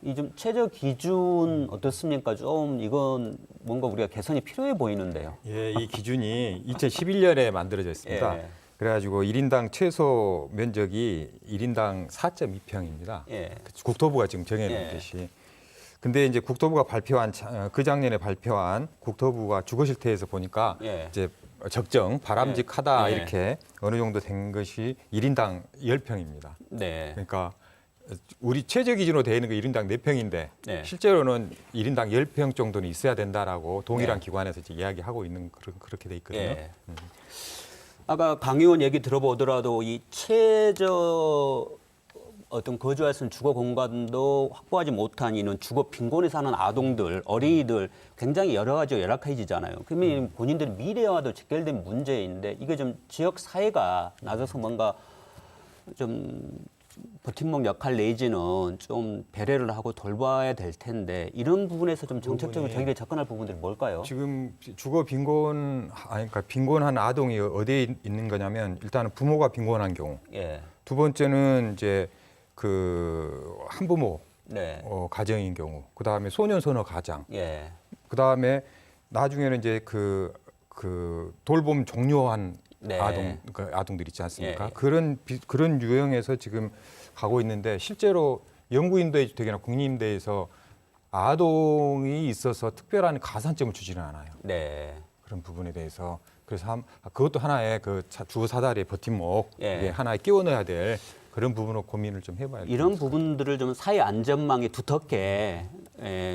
[SPEAKER 1] 이 좀 최저 기준 어떻습니까? 좀 이건 뭔가 우리가 개선이 필요해 보이는데요.
[SPEAKER 3] 예, 이 기준이 2011년에 만들어졌습니다.
[SPEAKER 1] 예.
[SPEAKER 3] 그래가지고 1인당 최소 면적이 1인당 4.2평입니다.
[SPEAKER 1] 예.
[SPEAKER 3] 국토부가 지금 정해놓은
[SPEAKER 1] 예.
[SPEAKER 3] 것이. 근데 이제 국토부가 발표한 그 작년에 발표한 국토부가 주거실태에서 보니까
[SPEAKER 1] 예.
[SPEAKER 3] 이제 적정 바람직하다
[SPEAKER 1] 예.
[SPEAKER 3] 이렇게 어느 정도 된 것이 1인당 10평입니다.
[SPEAKER 1] 네.
[SPEAKER 3] 그러니까 우리 최저 기준으로 되어 있는 게 1인당 4평인데
[SPEAKER 1] 네.
[SPEAKER 3] 실제로는 1인당 10평 정도는 있어야 된다라고 동일한
[SPEAKER 1] 네.
[SPEAKER 3] 기관에서 이제 이야기하고 있는 그렇게 돼 있거든요.
[SPEAKER 1] 예. 아까 강 의원 얘기 들어보더라도 이 최저 어떤 거주할 수 있는 주거 공간도 확보하지 못한 이는 주거 빈곤에 사는 아동들, 어린이들 굉장히 여러 가지가 열악해지잖아요. 그러면 본인들의 미래와도 직결된 문제인데 이게 좀 지역 사회가 나서서 뭔가 좀 버팀목 역할 내지는 좀 배려를 하고 돌봐야 될 텐데 이런 부분에서 좀 정책적으로 저희들이 접근할 부분들이 뭘까요?
[SPEAKER 3] 지금 주거 빈곤, 그러니까 빈곤한 아동이 어디에 있는 거냐면 일단은 부모가 빈곤한 경우,
[SPEAKER 1] 예.
[SPEAKER 3] 두 번째는 이제 그 한부모
[SPEAKER 1] 네.
[SPEAKER 3] 가정인 경우, 그 다음에 소년소녀 가장,
[SPEAKER 1] 예.
[SPEAKER 3] 그 다음에 나중에는 이제 그 돌봄 종료한
[SPEAKER 1] 네.
[SPEAKER 3] 아동들 있지 않습니까?
[SPEAKER 1] 예.
[SPEAKER 3] 그런 유형에서 지금 가고 있는데 실제로 영구임대주택이나 국민임대에서 아동이 있어서 특별한 가산점을 주지는 않아요.
[SPEAKER 1] 네.
[SPEAKER 3] 그런 부분에 대해서 그래서 그것도 하나의 그 주거 사다리의 버팀목
[SPEAKER 1] 예.
[SPEAKER 3] 이게 하나에 끼워 넣어야 될 그런 부분으로 고민을 좀 해봐야 돼요.
[SPEAKER 1] 이런 부분들을 좀 사회 안전망에 두텁게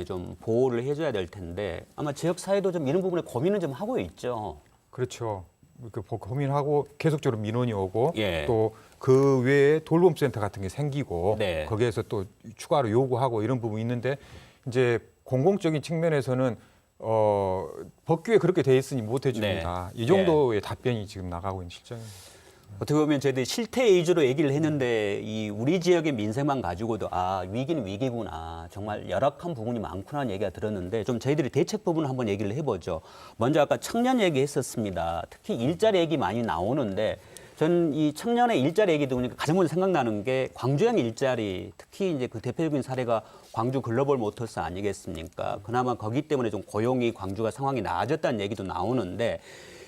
[SPEAKER 1] 좀 보호를 해줘야 될 텐데 아마 지역 사회도 좀 이런 부분에 고민을 좀 하고 있죠.
[SPEAKER 3] 그렇죠. 고민하고 계속적으로 민원이 오고
[SPEAKER 1] 예.
[SPEAKER 3] 또 그 외에 돌봄센터 같은 게 생기고
[SPEAKER 1] 네.
[SPEAKER 3] 거기에서 또 추가로 요구하고 이런 부분이 있는데 이제 공공적인 측면에서는 법규에 그렇게 돼 있으니 못 해줍니다.
[SPEAKER 1] 네.
[SPEAKER 3] 이 정도의 답변이 지금 나가고 있는 실정입니다.
[SPEAKER 1] 어떻게 보면 저희들이 실태 위주로 얘기를 했는데 이 우리 지역의 민생만 가지고도 아 위기는 위기구나 정말 열악한 부분이 많구나는 얘기가 들었는데 좀 저희들이 대책 부분을 한번 얘기를 해보죠. 먼저 아까 청년 얘기했었습니다. 특히 일자리 얘기 많이 나오는데 저는 이 청년의 일자리 얘기 들으니까 가장 먼저 생각나는 게 광주형 일자리 특히 이제 그 대표적인 사례가 광주 글로벌 모터스 아니겠습니까? 그나마 거기 때문에 좀 고용이 광주가 상황이 나아졌다는 얘기도 나오는데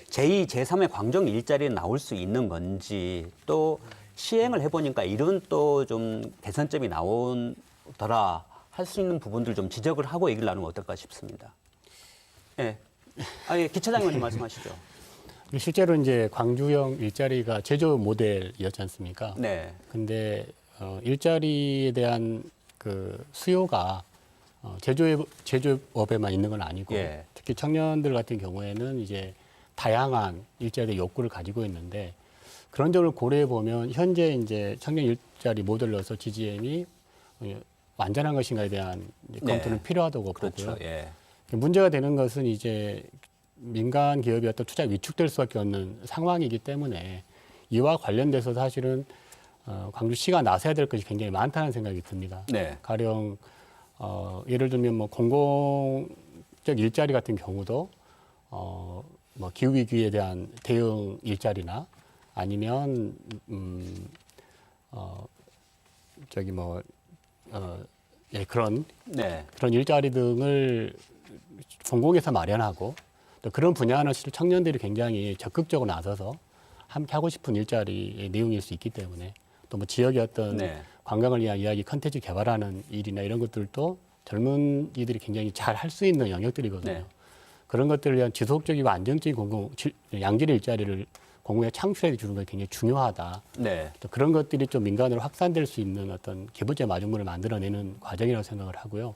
[SPEAKER 1] 제2, 제3의 광정 일자리는 나올 수 있는 건지 또 시행을 해보니까 이런 또 좀 개선점이 나오더라 할 수 있는 부분들 좀 지적을 하고 얘기를 나누면 어떨까 싶습니다. 예. 예, 기차장 의원님 말씀하시죠.
[SPEAKER 4] 실제로 이제 광주형 일자리가 제조 모델이었지 않습니까?
[SPEAKER 1] 네.
[SPEAKER 4] 근데 일자리에 대한 그 수요가 제조업에만 있는 건 아니고
[SPEAKER 1] 예.
[SPEAKER 4] 특히 청년들 같은 경우에는 이제 다양한 일자리 욕구를 가지고 있는데 그런 점을 고려해 보면 현재 이제 청년 일자리 모델로서 GGM이 완전한 것인가에 대한 검토는
[SPEAKER 1] 네.
[SPEAKER 4] 필요하다고
[SPEAKER 1] 그렇죠.
[SPEAKER 4] 보고요.
[SPEAKER 1] 예.
[SPEAKER 4] 문제가 되는 것은 이제 민간 기업이 어떤 투자 위축될 수밖에 없는 상황이기 때문에 이와 관련돼서 사실은 광주시가 나서야 될 것이 굉장히 많다는 생각이 듭니다.
[SPEAKER 1] 네.
[SPEAKER 4] 가령 예를 들면 뭐 공공적 일자리 같은 경우도 뭐 기후 위기에 대한 대응 일자리나 아니면 그런
[SPEAKER 1] 네.
[SPEAKER 4] 일자리 등을 공공에서 마련하고 또 그런 분야는 실제 청년들이 굉장히 적극적으로 나서서 함께 하고 싶은 일자리의 내용일 수 있기 때문에 또 뭐 지역의 어떤
[SPEAKER 1] 네.
[SPEAKER 4] 관광을 위한 이야기 컨텐츠 개발하는 일이나 이런 것들도 젊은 이들이 굉장히 잘 할 수 있는 영역들이거든요.
[SPEAKER 1] 네.
[SPEAKER 4] 그런 것들을 위한 지속적이고 안정적인 양질의 일자리를 공공에 창출해 주는 게 굉장히 중요하다.
[SPEAKER 1] 네.
[SPEAKER 4] 또 그런 것들이 좀 민간으로 확산될 수 있는 어떤 기본적 마중물을 만들어내는 과정이라고 생각을 하고요.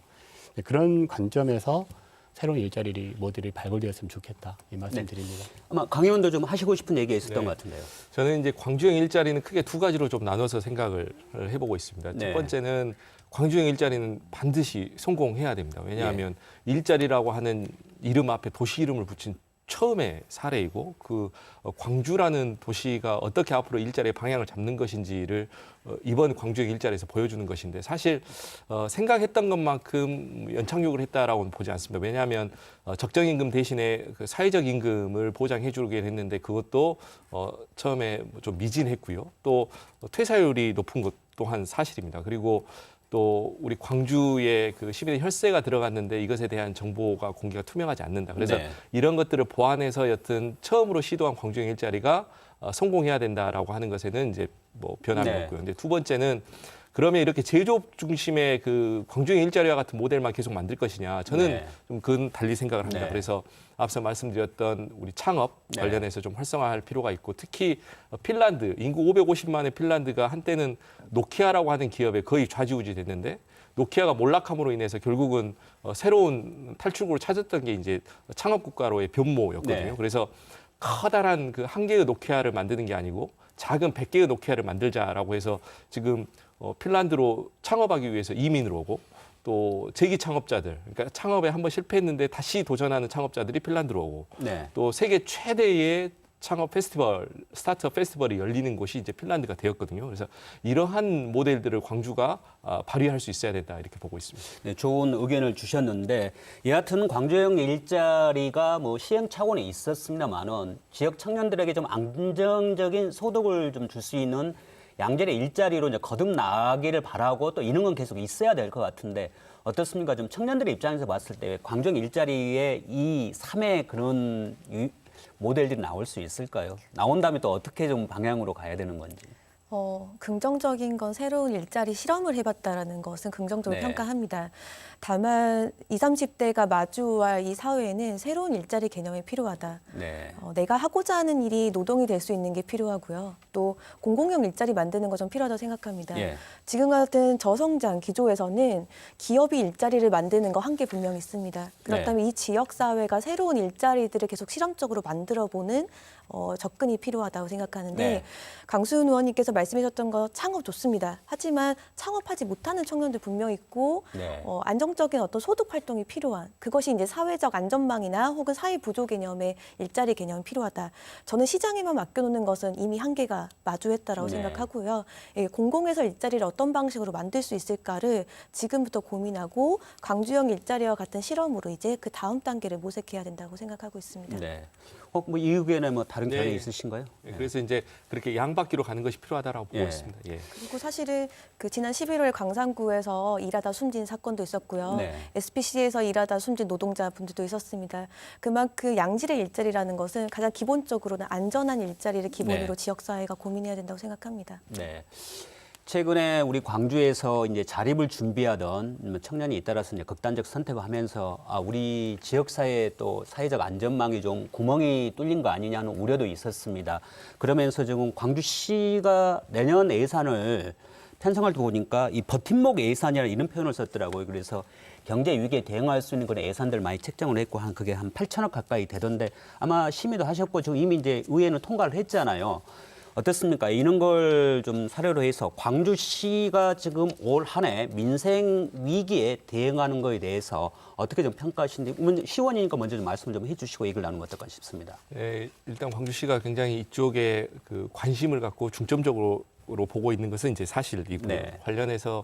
[SPEAKER 4] 그런 관점에서 새로운 일자리 모델이 발굴되었으면 좋겠다. 이 말씀 드립니다.
[SPEAKER 1] 아마 강 의원도 좀 하시고 싶은 얘기가 있었던
[SPEAKER 2] 네.
[SPEAKER 1] 것 같은데요.
[SPEAKER 2] 저는 이제 광주형 일자리는 크게 두 가지로 좀 나눠서 생각을 해보고 있습니다.
[SPEAKER 1] 네.
[SPEAKER 2] 첫 번째는 광주형 일자리는 반드시 성공해야 됩니다. 왜냐하면 일자리라고 하는 이름 앞에 도시 이름을 붙인 처음의 사례이고 그 광주라는 도시가 어떻게 앞으로 일자리의 방향을 잡는 것인지를 이번 광주형 일자리에서 보여주는 것인데 사실 생각했던 것만큼 연착륙을 했다라고는 보지 않습니다. 왜냐하면 적정임금 대신에 그 사회적 임금을 보장해 주긴 했는데 그것도 처음에 좀 미진했고요. 또 퇴사율이 높은 것 또한 사실입니다. 그리고 또 우리 광주에 그 시민의 혈세가 들어갔는데 이것에 대한 정보가 공개가 투명하지 않는다. 그래서
[SPEAKER 1] 네.
[SPEAKER 2] 이런 것들을 보완해서 여튼 처음으로 시도한 광주형 일자리가 성공해야 된다라고 하는 것에는 이제 뭐 변함이
[SPEAKER 1] 네.
[SPEAKER 2] 없고요. 근데 두 번째는 그러면 이렇게 제조업 중심의 그 광주형 일자리와 같은 모델만 계속 만들 것이냐? 저는
[SPEAKER 1] 네.
[SPEAKER 2] 좀 그건 달리 생각을 합니다.
[SPEAKER 1] 네.
[SPEAKER 2] 그래서 앞서 말씀드렸던 우리 창업
[SPEAKER 1] 네.
[SPEAKER 2] 관련해서 좀 활성화할 필요가 있고 특히 핀란드 인구 550만의 핀란드가 한때는 노키아라고 하는 기업에 거의 좌지우지 됐는데 노키아가 몰락함으로 인해서 결국은 새로운 탈출구를 찾았던 게 이제 창업 국가로의 변모였거든요.
[SPEAKER 1] 네.
[SPEAKER 2] 그래서 커다란 그 한 개의 노키아를 만드는 게 아니고 작은 100개의 노키아를 만들자라고 해서 지금 핀란드로 창업하기 위해서 이민을 오고 또 재기 창업자들, 그러니까 창업에 한번 실패했는데 다시 도전하는 창업자들이 핀란드로 오고
[SPEAKER 1] 네.
[SPEAKER 2] 또 세계 최대의 창업 페스티벌, 스타트업 페스티벌이 열리는 곳이 이제 핀란드가 되었거든요. 그래서 이러한 모델들을 광주가 발휘할 수 있어야 된다 이렇게 보고 있습니다.
[SPEAKER 1] 네, 좋은 의견을 주셨는데 여하튼 광주형 일자리가 뭐 시행착오는 있었습니다만은 지역 청년들에게 좀 안정적인 소득을 좀 줄 수 있는 양질의 일자리로 이제 거듭나기를 바라고 또 이런 건 계속 있어야 될 것 같은데 어떻습니까? 좀 청년들의 입장에서 봤을 때 광주형 일자리의 이 3의 그런 모델들이 나올 수 있을까요? 나온다면 또 어떻게 좀 방향으로 가야 되는 건지.
[SPEAKER 5] 긍정적인 건 새로운 일자리 실험을 해봤다라는 것은 긍정적으로
[SPEAKER 1] 네.
[SPEAKER 5] 평가합니다. 다만 20, 30대가 마주할 이 사회에는 새로운 일자리 개념이 필요하다.
[SPEAKER 1] 네.
[SPEAKER 5] 내가 하고자 하는 일이 노동이 될 수 있는 게 필요하고요. 또 공공형 일자리 만드는 거 좀 필요하다고 생각합니다.
[SPEAKER 1] 예.
[SPEAKER 5] 지금 같은 저성장 기조에서는 기업이 일자리를 만드는 거 한계 분명히 있습니다. 그렇다면 이 지역 사회가 새로운 일자리들을 계속 실험적으로 만들어보는 접근이 필요하다고 생각하는데
[SPEAKER 1] 네.
[SPEAKER 5] 강수훈 의원님께서 말씀하셨던 거 창업 좋습니다. 하지만 창업하지 못하는 청년들 분명 있고
[SPEAKER 1] 네.
[SPEAKER 5] 안정적인 어떤 소득 활동이 필요한 그것이 이제 사회적 안전망이나 혹은 사회 부조 개념의 일자리 개념이 필요하다. 저는 시장에만 맡겨놓는 것은 이미 한계가 마주했다라고
[SPEAKER 1] 네.
[SPEAKER 5] 생각하고요. 공공에서 일자리를 어떤 방식으로 만들 수 있을까를 지금부터 고민하고 광주형 일자리와 같은 실험으로 이제 그 다음 단계를 모색해야 된다고 생각하고 있습니다.
[SPEAKER 1] 네. 뭐 이 의견에 뭐 다른
[SPEAKER 2] 네.
[SPEAKER 1] 견해 있으신가요?
[SPEAKER 2] 그래서 이제 그렇게 양바퀴로 가는 것이 필요하다라고 보고
[SPEAKER 1] 예.
[SPEAKER 2] 있습니다. 예.
[SPEAKER 5] 그리고 사실은 그 지난 11월 광산구에서 일하다 숨진 사건도 있었고요.
[SPEAKER 1] 네.
[SPEAKER 5] SPC에서 일하다 숨진 노동자분들도 있었습니다. 그만큼 양질의 일자리라는 것은 가장 기본적으로는 안전한 일자리를 기본으로
[SPEAKER 1] 네.
[SPEAKER 5] 지역사회가 고민해야 된다고 생각합니다.
[SPEAKER 1] 네. 최근에 우리 광주에서 이제 자립을 준비하던 청년이 잇따라서 이제 극단적 선택을 하면서 우리 지역사회에 또 사회적 안전망이 좀 구멍이 뚫린 거 아니냐는 우려도 있었습니다. 그러면서 지금 광주시가 내년 예산을 편성할 때 보니까 이 버팀목 예산이라는 이런 표현을 썼더라고요. 그래서 경제 위기에 대응할 수 있는 그런 예산들 많이 책정을 했고 그게 한 8천억 가까이 되던데 아마 심의도 하셨고 지금 이미 이제 의회는 통과를 했잖아요. 어떻습니까? 이런 걸 좀 사례로 해서 광주시가 지금 올 한 해 민생 위기에 대응하는 거에 대해서 어떻게 좀 평가하시는지 시원이니까 먼저 좀 말씀을 좀 해주시고 얘기를 나누면 어떨까 싶습니다.
[SPEAKER 2] 예, 일단 광주시가 굉장히 이쪽에 그 관심을 갖고 중점적으로 보고 있는 것은 이제 사실이고요.
[SPEAKER 1] 네.
[SPEAKER 2] 관련해서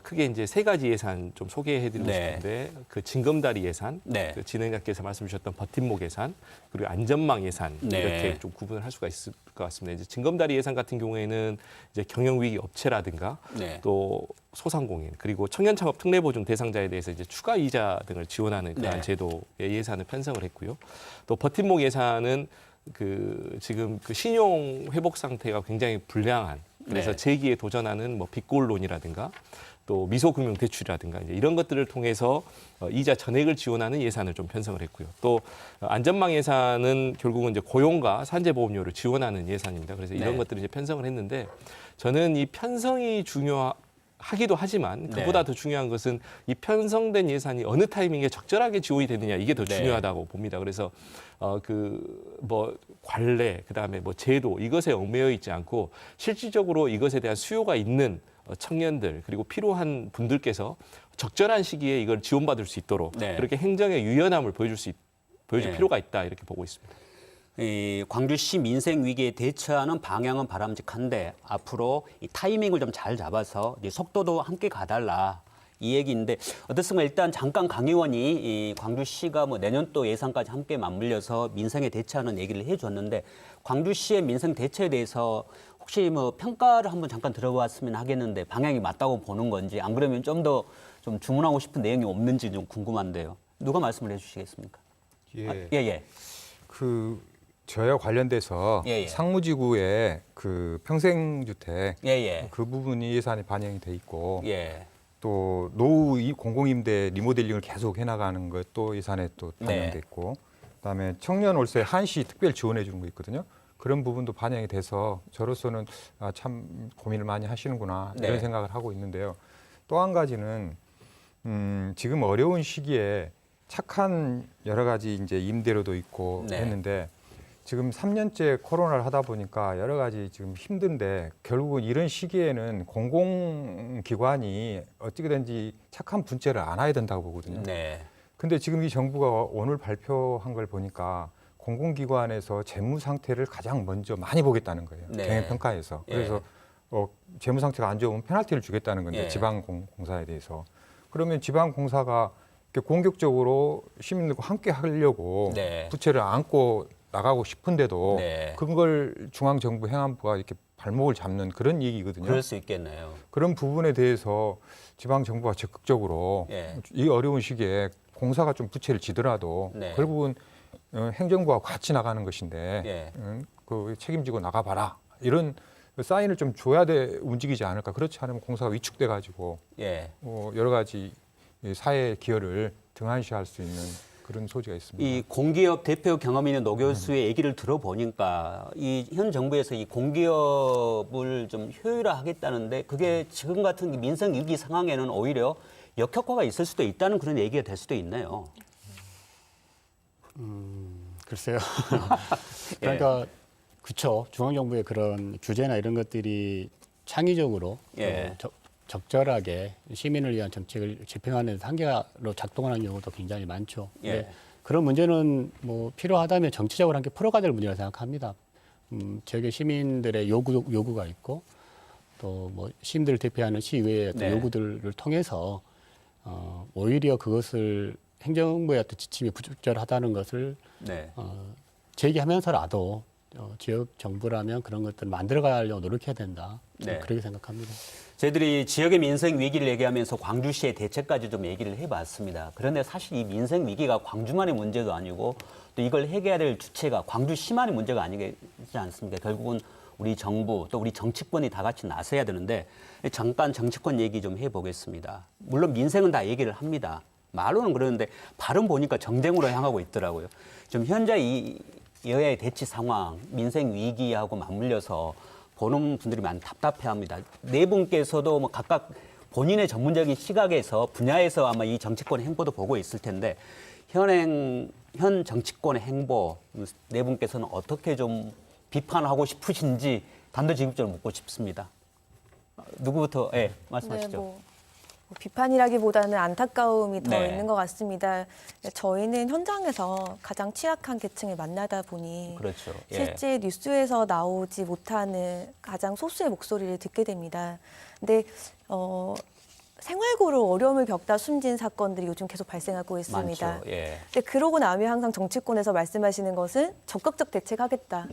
[SPEAKER 2] 크게 이제 세 가지 예산 좀 소개해드리고
[SPEAKER 1] 네.
[SPEAKER 2] 싶은데 그 징검다리 예산,
[SPEAKER 1] 네.
[SPEAKER 2] 그 진행자께서 말씀 주셨던 버팀목 예산, 그리고 안전망 예산
[SPEAKER 1] 네.
[SPEAKER 2] 이렇게 좀 구분을 할 수가 있을 것 같습니다. 이제 징검다리 예산 같은 경우에는 이제 경영위기 업체라든가
[SPEAKER 1] 네.
[SPEAKER 2] 또 소상공인 그리고 청년창업 특례보증 대상자에 대해서 이제 추가 이자 등을 지원하는 그러한
[SPEAKER 1] 네.
[SPEAKER 2] 제도의 예산을 편성을 했고요. 또 버팀목 예산은 그 지금 그 신용 회복 상태가 굉장히 불량한 그래서
[SPEAKER 1] 네.
[SPEAKER 2] 재기에 도전하는 뭐 빚골론이라든가 또 미소금융 대출이라든가 이제 이런 것들을 통해서 이자 전액을 지원하는 예산을 좀 편성을 했고요. 또 안전망 예산은 결국은 이제 고용과 산재보험료를 지원하는 예산입니다. 그래서 이런
[SPEAKER 1] 네.
[SPEAKER 2] 것들을 이제 편성을 했는데 저는 이 편성이 하기도 하지만 그보다
[SPEAKER 1] 네.
[SPEAKER 2] 더 중요한 것은 이 편성된 예산이 어느 타이밍에 적절하게 지원이 되느냐 이게 더
[SPEAKER 1] 네.
[SPEAKER 2] 중요하다고 봅니다. 그래서 그 뭐 관례 그다음에 뭐 제도 이것에 얽매여 있지 않고 실질적으로 이것에 대한 수요가 있는 청년들 그리고 필요한 분들께서 적절한 시기에 이걸 지원받을 수 있도록
[SPEAKER 1] 네.
[SPEAKER 2] 그렇게 행정의 유연함을 보여줄 보여줄
[SPEAKER 1] 예.
[SPEAKER 2] 필요가 있다 이렇게 보고 있습니다.
[SPEAKER 1] 이 광주시 민생 위기에 대처하는 방향은 바람직한데 앞으로 이 타이밍을 좀 잘 잡아서 이 속도도 함께 가달라 이 얘기인데 어떻습니까? 일단 잠깐 강 의원이 이 광주시가 뭐 내년도 예산까지 함께 맞물려서 민생에 대처하는 얘기를 해줬는데 광주시의 민생 대처에 대해서 혹시 뭐 평가를 한번 잠깐 들어봤으면 하겠는데 방향이 맞다고 보는 건지 안 그러면 좀 더 좀 주문하고 싶은 내용이 없는지 좀 궁금한데요. 누가 말씀을 해주시겠습니까?
[SPEAKER 3] 예.
[SPEAKER 1] 예.
[SPEAKER 3] 그 저와 관련돼서
[SPEAKER 1] 예.
[SPEAKER 3] 상무지구의 그 평생주택
[SPEAKER 1] 예.
[SPEAKER 3] 그 부분이 예산이 반영이 돼 있고
[SPEAKER 1] 예.
[SPEAKER 3] 또 노후 공공임대 리모델링을 계속 해나가는 것도 예산에 또 반영돼 있고 그다음에 청년 월세 한시 특별 지원해 주는 거 있거든요. 그런 부분도 반영이 돼서 저로서는 참 고민을 많이 하시는구나 이런 생각을 하고 있는데요. 또 한 가지는 지금 어려운 시기에 착한 여러 가지 이제 임대료도 있고 했는데 지금 3년째 코로나를 하다 보니까 여러 가지 지금 힘든데 결국은 이런 시기에는 공공기관이 어떻게든지 착한 분채를 안아야 된다고 보거든요. 근데 지금 이 정부가 오늘 발표한 걸 보니까 공공기관에서 재무 상태를 가장 먼저 많이 보겠다는 거예요. 경영평가에서. 그래서 재무 상태가 안 좋으면 페널티를 주겠다는 건데 지방공사에 대해서. 그러면 지방공사가 공격적으로 시민들과 함께 하려고 부채를 안고 나가고 싶은데도 그걸 중앙정부 행안부가 이렇게 발목을 잡는 그런 얘기거든요.
[SPEAKER 1] 그럴 수 있겠네요.
[SPEAKER 3] 그런 부분에 대해서 지방정부가 적극적으로 이 어려운 시기에 공사가 좀 부채를 지더라도 결국은 행정부와 같이 나가는 것인데 그 책임지고 나가봐라 이런 사인을 좀 줘야 움직이지 않을까. 그렇지 않으면 공사가 위축돼 가지고 여러 가지 사회 기여를 등한시할 수 있는 그런 소지가 있습니다.
[SPEAKER 1] 이 공기업 대표 경험 있는 노 교수의 얘기를 들어보니까 이 현 정부에서 이 공기업을 좀 효율화하겠다는데 그게 지금 같은 민생 위기 상황에는 오히려 역효과가 있을 수도 있다는 그런 얘기가 될 수도 있네요.
[SPEAKER 4] 글쎄요. 그러니까 그렇죠. 중앙정부의 그런 규제나 이런 것들이 창의적으로 적절하게 시민을 위한 정책을 집행하는 데 한계로 작동하는 경우도 굉장히 많죠. 그런 문제는 뭐 필요하다면 정치적으로 함께 풀어가야 될 문제라고 생각합니다. 지역의 시민들의 요구가 있고 또 뭐 시민들을 대표하는 시의회의 어떤 요구들을 통해서 오히려 그것을 행정부의 어떤 지침이 부적절하다는 것을 제기하면서라도 지역 정부라면 그런 것들을 만들어가려고 노력해야 된다. 그렇게 생각합니다.
[SPEAKER 1] 저희들이 지역의 민생 위기를 얘기하면서 광주시의 대책까지 좀 얘기를 해봤습니다. 그런데 사실 이 민생 위기가 광주만의 문제도 아니고 또 이걸 해결해야 될 주체가 광주시만의 문제가 아니지 않습니까? 결국은 우리 정부 또 우리 정치권이 다 같이 나서야 되는데 잠깐 정치권 얘기 좀 해보겠습니다. 물론 민생은 다 얘기를 합니다. 말로는 그러는데 발음 보니까 정쟁으로 향하고 있더라고요. 좀 현재 이 여야의 대치 상황, 민생 위기하고 맞물려서 보는 분들이 많이 답답해합니다. 네 분께서도 뭐 각각 본인의 전문적인 시각에서 분야에서 아마 이 정치권의 행보도 보고 있을 텐데 현 정치권의 행보 네 분께서는 어떻게 좀 비판하고 싶으신지 단도직입적으로 묻고 싶습니다. 누구부터 말씀하시죠.
[SPEAKER 5] 비판이라기보다는 안타까움이 더 있는 것 같습니다. 저희는 현장에서 가장 취약한 계층을 만나다 보니 실제 뉴스에서 나오지 못하는 가장 소수의 목소리를 듣게 됩니다. 근데 생활고로 어려움을 겪다 숨진 사건들이 요즘 계속 발생하고 있습니다. 근데 그러고 나면 항상 정치권에서 말씀하시는 것은 적극적 대책하겠다.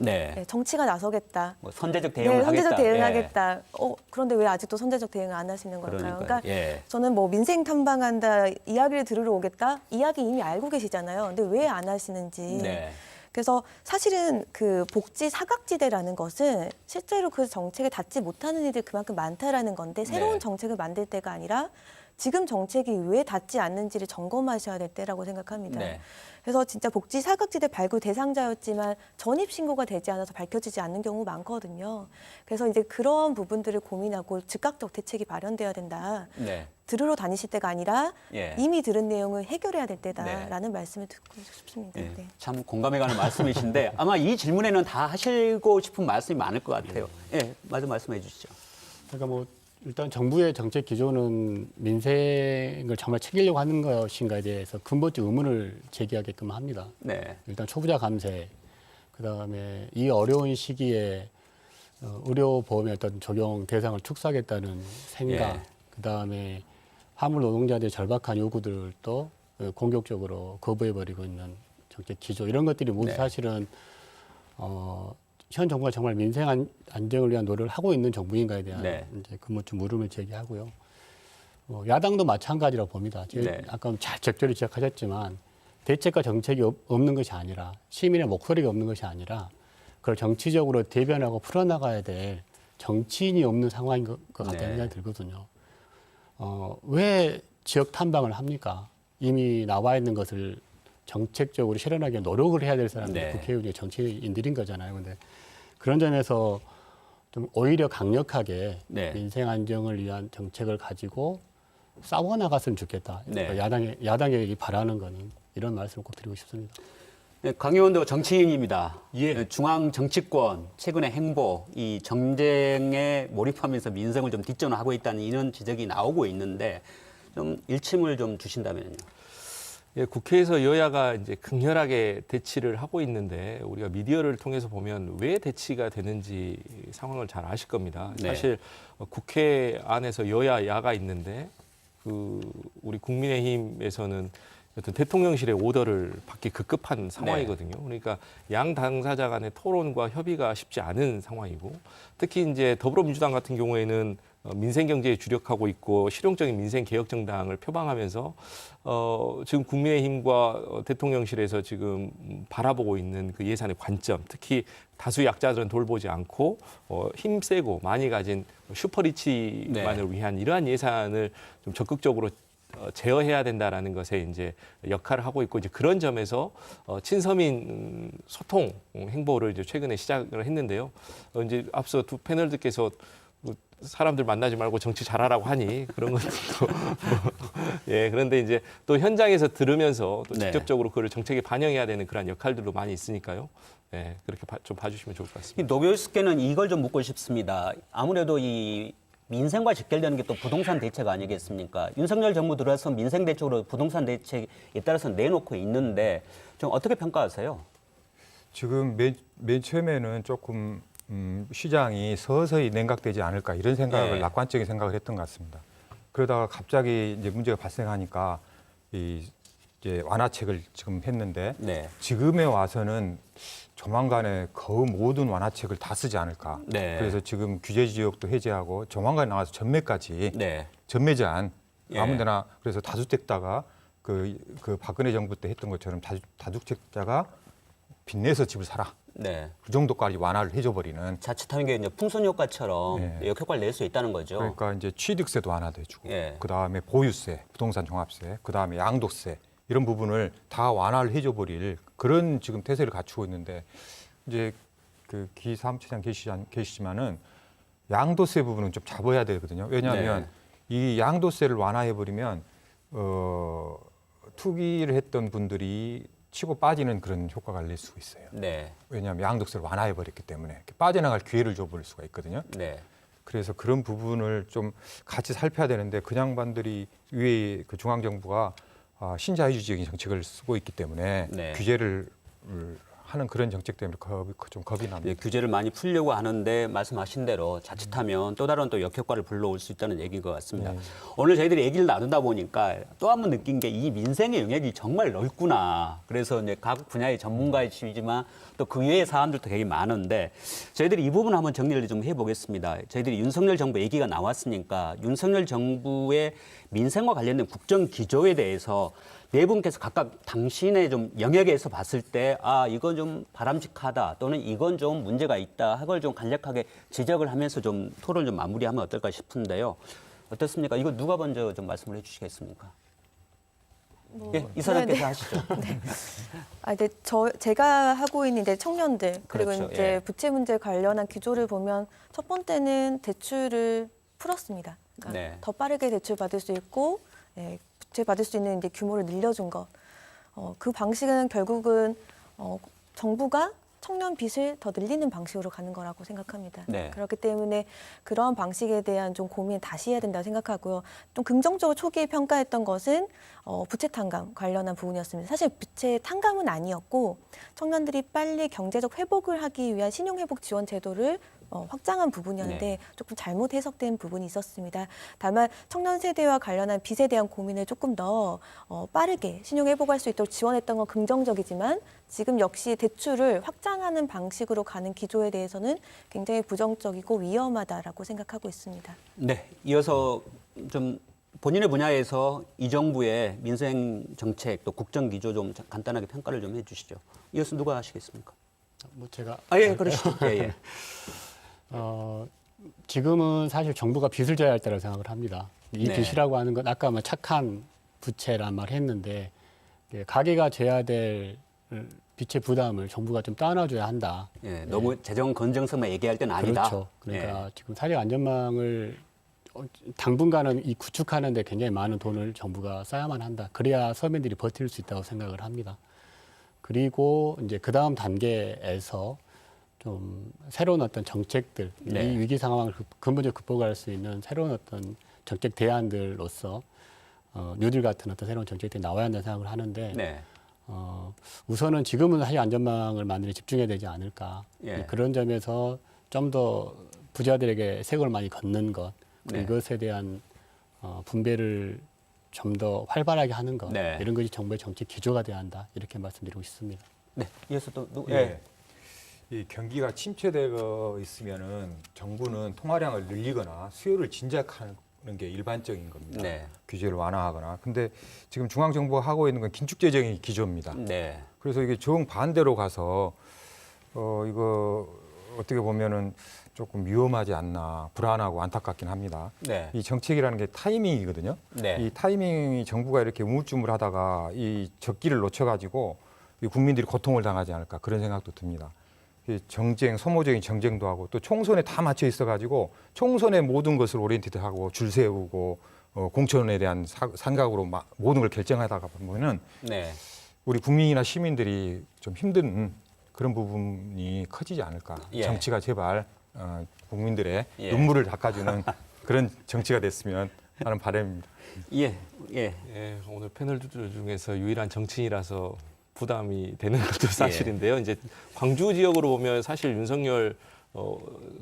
[SPEAKER 5] 정치가 나서겠다.
[SPEAKER 1] 뭐 선제적 대응을
[SPEAKER 5] 선제적 대응하겠다. 그런데 왜 아직도 선제적 대응을 안 하시는 걸까요? 그러니까 저는 뭐 민생 탐방한다, 이야기를 들으러 오겠다. 이야기 이미 알고 계시잖아요. 근데 왜 안 하시는지. 그래서 사실은 그 복지 사각지대라는 것은 실제로 그 정책에 닿지 못하는 이들이 그만큼 많다라는 건데 새로운 정책을 만들 때가 아니라 지금 정책이 왜 닿지 않는지를 점검하셔야 될 때라고 생각합니다. 그래서 진짜 복지 사각지대 발굴 대상자였지만 전입 신고가 되지 않아서 밝혀지지 않는 경우 많거든요. 그래서 이제 그런 부분들을 고민하고 즉각적 대책이 마련돼야 된다. 들으러 다니실 때가 아니라 이미 들은 내용을 해결해야 될 때다라는 말씀을 듣고 싶습니다.
[SPEAKER 1] 참 공감해 가는 말씀이신데 아마 이 질문에는 다 하시고 싶은 말씀이 많을 것 같아요. 마저 말씀해 주시죠.
[SPEAKER 4] 그러니까 뭐 일단 정부의 정책 기조는 민생을 정말 챙기려고 하는 것인가에 대해서 근본적 의문을 제기하게끔 합니다.
[SPEAKER 1] 네.
[SPEAKER 4] 일단 초부자 감세, 그다음에 이 어려운 시기에 의료보험의 어떤 적용 대상을 축소하겠다는 생각,
[SPEAKER 1] 예.
[SPEAKER 4] 그다음에 화물 노동자들의 절박한 요구들도 공격적으로 거부해버리고 있는 정책 기조, 이런 것들이 모두
[SPEAKER 1] 네.
[SPEAKER 4] 사실은 현 정부가 정말 민생 안정을 위한 노력을 하고 있는 정부인가에 대한
[SPEAKER 1] 네.
[SPEAKER 4] 이제 근본적 물음을 제기하고요. 야당도 마찬가지라고 봅니다.
[SPEAKER 1] 네.
[SPEAKER 4] 아까 잘 적절히 지적하셨지만 대책과 정책이 없는 것이 아니라 시민의 목소리가 없는 것이 아니라 그걸 정치적으로 대변하고 풀어나가야 될 정치인이 없는 상황인 것 같다는
[SPEAKER 1] 네.
[SPEAKER 4] 생각이 들거든요. 왜 지역 탐방을 합니까? 이미 나와 있는 것을 정책적으로 실현하기 위해 노력을 해야 될 사람들이
[SPEAKER 1] 네.
[SPEAKER 4] 국회의원이 정치인들인 거잖아요. 근데 그런 점에서 좀 오히려 강력하게
[SPEAKER 1] 네.
[SPEAKER 4] 민생 안정을 위한 정책을 가지고 싸워 나갔으면 좋겠다.
[SPEAKER 1] 네.
[SPEAKER 4] 그러니까 야당에게 바라는 거는 이런 말씀을 꼭 드리고 싶습니다.
[SPEAKER 1] 네, 강 의원도 정치인입니다.
[SPEAKER 2] 예.
[SPEAKER 1] 중앙 정치권 최근의 행보, 이 정쟁에 몰입하면서 민생을 좀 뒷전화하고 있다는 이런 지적이 나오고 있는데 좀 일침을 좀 주신다면요.
[SPEAKER 2] 예, 국회에서 여야가 이제 극렬하게 대치를 하고 있는데 우리가 미디어를 통해서 보면 왜 대치가 되는지 상황을 잘 아실 겁니다.
[SPEAKER 1] 네.
[SPEAKER 2] 사실 국회 안에서 여야 야가 있는데 우리 국민의힘에서는 어떤 대통령실의 오더를 받기 급급한 상황이거든요. 그러니까 양 당사자 간의 토론과 협의가 쉽지 않은 상황이고 특히 이제 더불어민주당 같은 경우에는 민생 경제에 주력하고 있고 실용적인 민생 개혁 정당을 표방하면서 지금 국민의힘과 대통령실에서 지금 바라보고 있는 그 예산의 관점, 특히 다수 약자들은 돌보지 않고 힘세고 많이 가진 슈퍼리치만을
[SPEAKER 1] 네.
[SPEAKER 2] 위한 이러한 예산을 좀 적극적으로 제어해야 된다라는 것에 이제 역할을 하고 있고 이제 그런 점에서 친서민 소통 행보를 이제 최근에 시작을 했는데요. 이제 앞서 두 패널들께서 사람들 만나지 말고 정치 잘하라고 하니 그런 것도 예 그런데 이제 또 현장에서 들으면서 또
[SPEAKER 1] 네.
[SPEAKER 2] 직접적으로 그걸 정책에 반영해야 되는 그런 역할들도 많이 있으니까요. 예 그렇게 좀 봐주시면 좋을 것 같습니다.
[SPEAKER 1] 노 교수께는 이걸 좀 묻고 싶습니다. 아무래도 이 민생과 직결되는 게 또 부동산 대책 아니겠습니까? 윤석열 정부 들어서 민생 대책으로 부동산 대책에 따라서 내놓고 있는데 좀 어떻게 평가하세요?
[SPEAKER 3] 지금 맨 처음에는 조금 시장이 서서히 냉각되지 않을까 이런 생각을
[SPEAKER 1] 예.
[SPEAKER 3] 낙관적인 생각을 했던 것 같습니다. 그러다가 갑자기 이제 문제가 발생하니까 이제 완화책을 지금 했는데
[SPEAKER 1] 네.
[SPEAKER 3] 지금에 와서는 조만간에 거의 모든 완화책을 다 쓰지 않을까.
[SPEAKER 1] 네.
[SPEAKER 3] 그래서 지금 규제 지역도 해제하고 조만간에 나와서 전매까지
[SPEAKER 1] 네.
[SPEAKER 3] 전매 제한
[SPEAKER 1] 예.
[SPEAKER 3] 아무데나 그래서 다주택자가 그 박근혜 정부 때 했던 것처럼 다주택자가 빚내서 집을 사라.
[SPEAKER 1] 네.
[SPEAKER 3] 그 정도까지 완화를 해줘버리는.
[SPEAKER 1] 자칫하는 게 이제 풍선 효과처럼
[SPEAKER 3] 네.
[SPEAKER 1] 역효과를 낼 수 있다는 거죠.
[SPEAKER 3] 그러니까 이제 취득세도 완화도 해주고,
[SPEAKER 1] 예.
[SPEAKER 3] 그 다음에 보유세, 부동산 종합세, 그 다음에 양도세 이런 부분을 다 완화를 해줘버릴 그런 지금 태세를 갖추고 있는데 이제 그 기 사무처장 계시지만은 양도세 부분은 좀 잡아야 되거든요. 왜냐하면 이 양도세를 완화해버리면 투기를 했던 분들이 치고 빠지는 그런 효과가 낼 수가 있어요.
[SPEAKER 1] 네.
[SPEAKER 3] 왜냐하면 양도세를 완화해버렸기 때문에 빠져나갈 기회를 줘버릴 수가 있거든요.
[SPEAKER 1] 네.
[SPEAKER 3] 그래서 그런 부분을 좀 같이 살펴야 되는데 그 양반들이 위에 그 중앙정부가 신자유주의적인 정책을 쓰고 있기 때문에
[SPEAKER 1] 네.
[SPEAKER 3] 규제를 하는 그런 정책 때문에 좀 겁이 납니다.
[SPEAKER 1] 예, 규제를 많이 풀려고 하는데 말씀하신 대로 자칫하면 또 다른 또 역효과를 불러올 수 있다는 얘기인 것 같습니다. 오늘 저희들이 얘기를 나누다 보니까 또 한 번 느낀 게 이 민생의 영역이 정말 넓구나. 그래서 이제 각 분야의 전문가이시지만 또 그 외의 사안들도 되게 많은데 저희들이 이 부분 한번 정리를 좀 해보겠습니다. 저희들이 윤석열 정부 얘기가 나왔으니까 윤석열 정부의 민생과 관련된 국정 기조에 대해서 네 분께서 각각 당신의 좀 영역에서 봤을 때 이건 좀 바람직하다 또는 이건 좀 문제가 있다 그걸 좀 간략하게 지적을 하면서 좀 토론을 좀 마무리하면 어떨까 싶은데요. 어떻습니까? 이거 누가 먼저 좀 말씀을 해주시겠습니까? 예, 이사장께서 하시죠.
[SPEAKER 5] 네. 근데 제가 하고 있는 이제 청년들 그리고
[SPEAKER 1] 그렇죠.
[SPEAKER 5] 이제
[SPEAKER 1] 예.
[SPEAKER 5] 부채 문제 관련한 기조를 보면 첫 번째는 대출을 풀었습니다. 그러니까
[SPEAKER 1] 네.
[SPEAKER 5] 더 빠르게 대출 받을 수 있고 부채 받을 수 있는 이제 규모를 늘려준 것. 그 방식은 결국은 정부가 청년 빚을 더 늘리는 방식으로 가는 거라고 생각합니다.
[SPEAKER 1] 네.
[SPEAKER 5] 그렇기 때문에 그런 방식에 대한 좀 고민 다시 해야 된다고 생각하고요. 좀 긍정적으로 초기에 평가했던 것은 부채 탕감 관련한 부분이었습니다. 사실 부채 탕감은 아니었고 청년들이 빨리 경제적 회복을 하기 위한 신용회복 지원 제도를 확장한 부분이었는데
[SPEAKER 1] 네.
[SPEAKER 5] 조금 잘못 해석된 부분이 있었습니다. 다만 청년 세대와 관련한 빚에 대한 고민을 조금 더 빠르게 신용회복할 수 있도록 지원했던 건 긍정적이지만 지금 역시 대출을 확장하는 방식으로 가는 기조에 대해서는 굉장히 부정적이고 위험하다라고 생각하고 있습니다.
[SPEAKER 1] 네, 이어서 좀 본인의 분야에서 이 정부의 민생 정책 또 국정 기조 좀 간단하게 평가를 좀 해주시죠. 이어서 누가 하시겠습니까?
[SPEAKER 4] 뭐 제가
[SPEAKER 1] 예, 그러시죠. 예, 예.
[SPEAKER 4] 지금은 사실 정부가 빚을 져야 할 때라고 생각을 합니다. 이
[SPEAKER 1] 네.
[SPEAKER 4] 빚이라고 하는 건 아까 뭐 착한 부채란 말 했는데 가계가 져야 될 빚의 부담을 정부가 좀 떠안아줘야 한다.
[SPEAKER 1] 예, 너무 재정 건전성만 얘기할 때는 아니다.
[SPEAKER 4] 그렇죠. 그러니까
[SPEAKER 1] 예.
[SPEAKER 4] 지금 사회적 안전망을 당분간은 이 구축하는데 굉장히 많은 돈을 정부가 써야만 한다. 그래야 서민들이 버틸 수 있다고 생각을 합니다. 그리고 이제 그 다음 단계에서 좀 새로운 어떤 정책들,
[SPEAKER 1] 네.
[SPEAKER 4] 이 위기 상황을 근본적으로 극복할 수 있는 새로운 어떤 정책 대안들로서 뉴딜 같은 어떤 새로운 정책들이 나와야 한다는 생각을 하는데
[SPEAKER 1] 네.
[SPEAKER 4] 우선은 지금은 사회 안전망을 만드는 데 집중해야 되지 않을까.
[SPEAKER 1] 예.
[SPEAKER 4] 그런 점에서 좀 더 부자들에게 세금을 많이 걷는 것,
[SPEAKER 1] 네.
[SPEAKER 4] 이것에 대한 분배를 좀 더 활발하게 하는 것,
[SPEAKER 1] 네.
[SPEAKER 4] 이런 것이 정부의 정책 기조가 돼야 한다. 이렇게 말씀드리고 싶습니다.
[SPEAKER 1] 네, 이어서 또 누구?
[SPEAKER 3] 예. 이 경기가 침체되고 있으면은 정부는 통화량을 늘리거나 수요를 진작하는 게 일반적인 겁니다.
[SPEAKER 1] 네.
[SPEAKER 3] 규제를 완화하거나. 근데 지금 중앙 정부가 하고 있는 건 긴축 재정이 기조입니다.
[SPEAKER 1] 네.
[SPEAKER 3] 그래서 이게 정 반대로 가서 이거 어떻게 보면은 조금 위험하지 않나 불안하고 안타깝긴 합니다.
[SPEAKER 1] 네.
[SPEAKER 3] 이 정책이라는 게 타이밍이거든요.
[SPEAKER 1] 네.
[SPEAKER 3] 이 타이밍이 정부가 이렇게 우물쭈물하다가 이 적기를 놓쳐가지고 이 국민들이 고통을 당하지 않을까 그런 생각도 듭니다. 이 정쟁, 소모적인 정쟁도 하고 또 총선에 다 맞춰 있어가지고 총선에 모든 것을 오리엔티드하고 줄 세우고 공천에 대한 생각으로 모든 걸 결정하다가 보면은
[SPEAKER 1] 네.
[SPEAKER 3] 우리 국민이나 시민들이 좀 힘든 그런 부분이 커지지 않을까.
[SPEAKER 1] 예.
[SPEAKER 3] 정치가 제발 국민들의
[SPEAKER 1] 예.
[SPEAKER 3] 눈물을 닦아주는 그런 정치가 됐으면 하는 바람입니다.
[SPEAKER 1] 예. 예.
[SPEAKER 2] 예, 오늘 패널들 중에서 유일한 정치인이라서 부담이 되는 것도 사실인데요. 이제 광주 지역으로 보면 사실 윤석열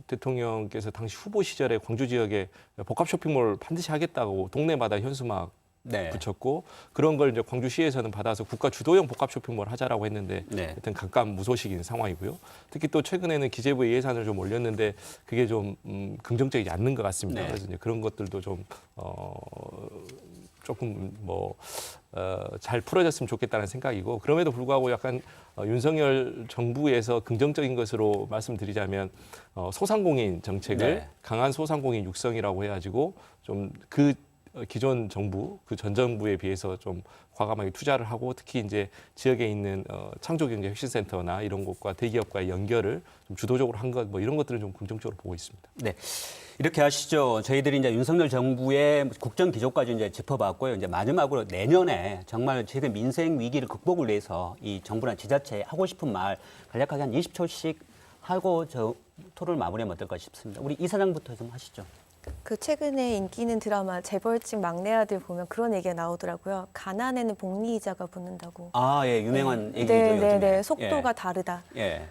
[SPEAKER 2] 대통령께서 당시 후보 시절에 광주 지역에 복합 쇼핑몰 반드시 하겠다고 동네마다 현수막
[SPEAKER 1] 네.
[SPEAKER 2] 붙였고 그런 걸 이제 광주시에서는 받아서 국가 주도형 복합 쇼핑몰 하자라고 했는데
[SPEAKER 1] 네.
[SPEAKER 2] 하여튼 갑갑무소식인 상황이고요. 특히 또 최근에는 기재부의 예산을 좀 올렸는데 그게 좀 긍정적이지 않는 것 같습니다.
[SPEAKER 1] 네.
[SPEAKER 2] 그래서 이제 그런 것들도 좀 조금 잘 풀어졌으면 좋겠다는 생각이고 그럼에도 불구하고 약간 윤석열 정부에서 긍정적인 것으로 말씀드리자면 소상공인 정책을
[SPEAKER 1] 네.
[SPEAKER 2] 강한 소상공인 육성이라고 해가지고 좀 그 기존 정부, 그 전 정부에 비해서 좀 과감하게 투자를 하고 특히 이제 지역에 있는 창조경제혁신센터나 이런 곳과 대기업과의 연결을 좀 주도적으로 한 것, 뭐 이런 것들은 좀 긍정적으로 보고 있습니다.
[SPEAKER 1] 네. 이렇게 하시죠. 저희들이 이제 윤석열 정부의 국정 기조까지 이제 짚어봤고요. 이제 마지막으로 내년에 정말 지금 민생 위기를 극복을 위해서 이 정부나 지자체 하고 싶은 말 간략하게 한 20초씩 하고 저 토론을 마무리하면 어떨까 싶습니다. 우리 이사장부터 좀 하시죠.
[SPEAKER 5] 그 최근에 인기 있는 드라마 재벌집 막내 아들 보면 그런 얘기가 나오더라고요. 가난에는 복리이자가 붙는다고.
[SPEAKER 1] 아, 예, 유명한 얘기죠.
[SPEAKER 5] 네,
[SPEAKER 1] 요즘에.
[SPEAKER 5] 속도가
[SPEAKER 1] 예.
[SPEAKER 5] 다르다.
[SPEAKER 1] 예.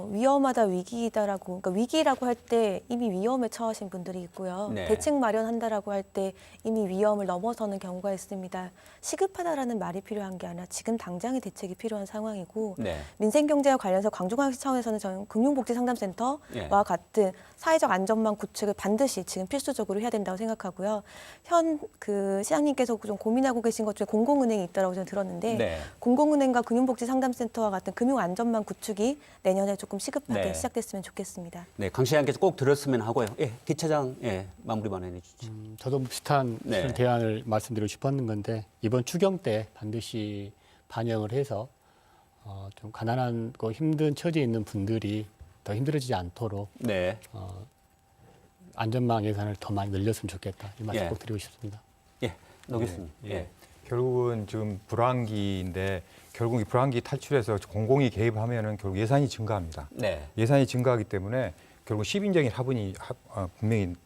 [SPEAKER 5] 위험하다, 위기다라고. 그러니까 위기라고 할 때 이미 위험에 처하신 분들이 있고요.
[SPEAKER 1] 네.
[SPEAKER 5] 대책 마련한다라고 할 때 이미 위험을 넘어서는 경우가 있습니다. 시급하다라는 말이 필요한 게 아니라 지금 당장의 대책이 필요한 상황이고
[SPEAKER 1] 네.
[SPEAKER 5] 민생경제와 관련해서 광주광역시 차원에서는 저는 금융복지상담센터와
[SPEAKER 1] 예.
[SPEAKER 5] 같은 사회적 안전망 구축을 반드시 지금 필수적으로 해야 된다고 생각하고요. 현 그 시장님께서 좀 고민하고 계신 것 중에 공공은행이 있다고 저는 들었는데
[SPEAKER 1] 네.
[SPEAKER 5] 공공은행과 금융복지상담센터와 같은 금융안전망 구축이 내년에 조금 시급하게
[SPEAKER 1] 네.
[SPEAKER 5] 시작됐으면 좋겠습니다.
[SPEAKER 1] 네, 강 시장께서 꼭 들었으면 하고요. 예, 기 차장, 예, 마무리만 해주시죠.
[SPEAKER 4] 저도 비슷한
[SPEAKER 1] 네.
[SPEAKER 4] 대안을 말씀드리고 싶었는 건데 이번 추경 때 반드시 반영을 해서 좀 가난하고 힘든 처지에 있는 분들이 더 힘들어지지 않도록
[SPEAKER 1] 네.
[SPEAKER 4] 안전망 예산을 더 많이 늘렸으면 좋겠다. 이 말씀
[SPEAKER 1] 예.
[SPEAKER 4] 꼭 드리고 싶습니다.
[SPEAKER 1] 예, 노 교수님.
[SPEAKER 3] 예. 결국은 지금 불황기인데 결국 이 불황기 탈출해서 공공이 개입하면은 결국 예산이 증가합니다.
[SPEAKER 1] 네.
[SPEAKER 3] 예산이 증가하기 때문에 결국 시민적인 화분이 분명히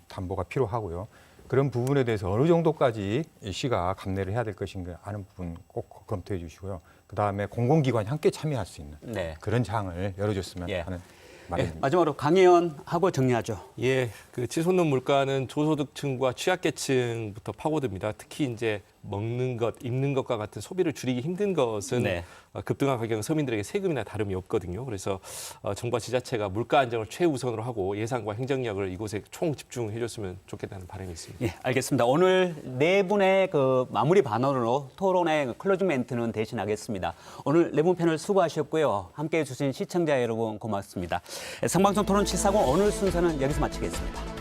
[SPEAKER 3] 담보가 필요하고요. 그런 부분에 대해서 어느 정도까지 시가 감내를 해야 될 것인가 하는 부분 꼭 검토해 주시고요. 그다음에 공공기관이 함께 참여할 수 있는 그런 장을 열어줬으면 하는 말입니다.
[SPEAKER 1] 마지막으로 강 의원하고 정리하죠.
[SPEAKER 2] 예, 그 치솟는 물가는 저소득층과 취약계층부터 파고듭니다. 특히 이제 먹는 것, 입는 것과 같은 소비를 줄이기 힘든 것은 급등한 가격은 서민들에게 세금이나 다름이 없거든요. 그래서 정부와 지자체가 물가 안정을 최우선으로 하고 예산과 행정력을 이곳에 총 집중해줬으면 좋겠다는 바람이 있습니다.
[SPEAKER 1] 예, 알겠습니다. 오늘 네 분의 그 마무리 반언으로 토론의 클로징 멘트는 대신하겠습니다. 오늘 네 분 패널 수고하셨고요. 함께해 주신 시청자 여러분 고맙습니다. 생방송 토론 740 오늘 순서는 여기서 마치겠습니다.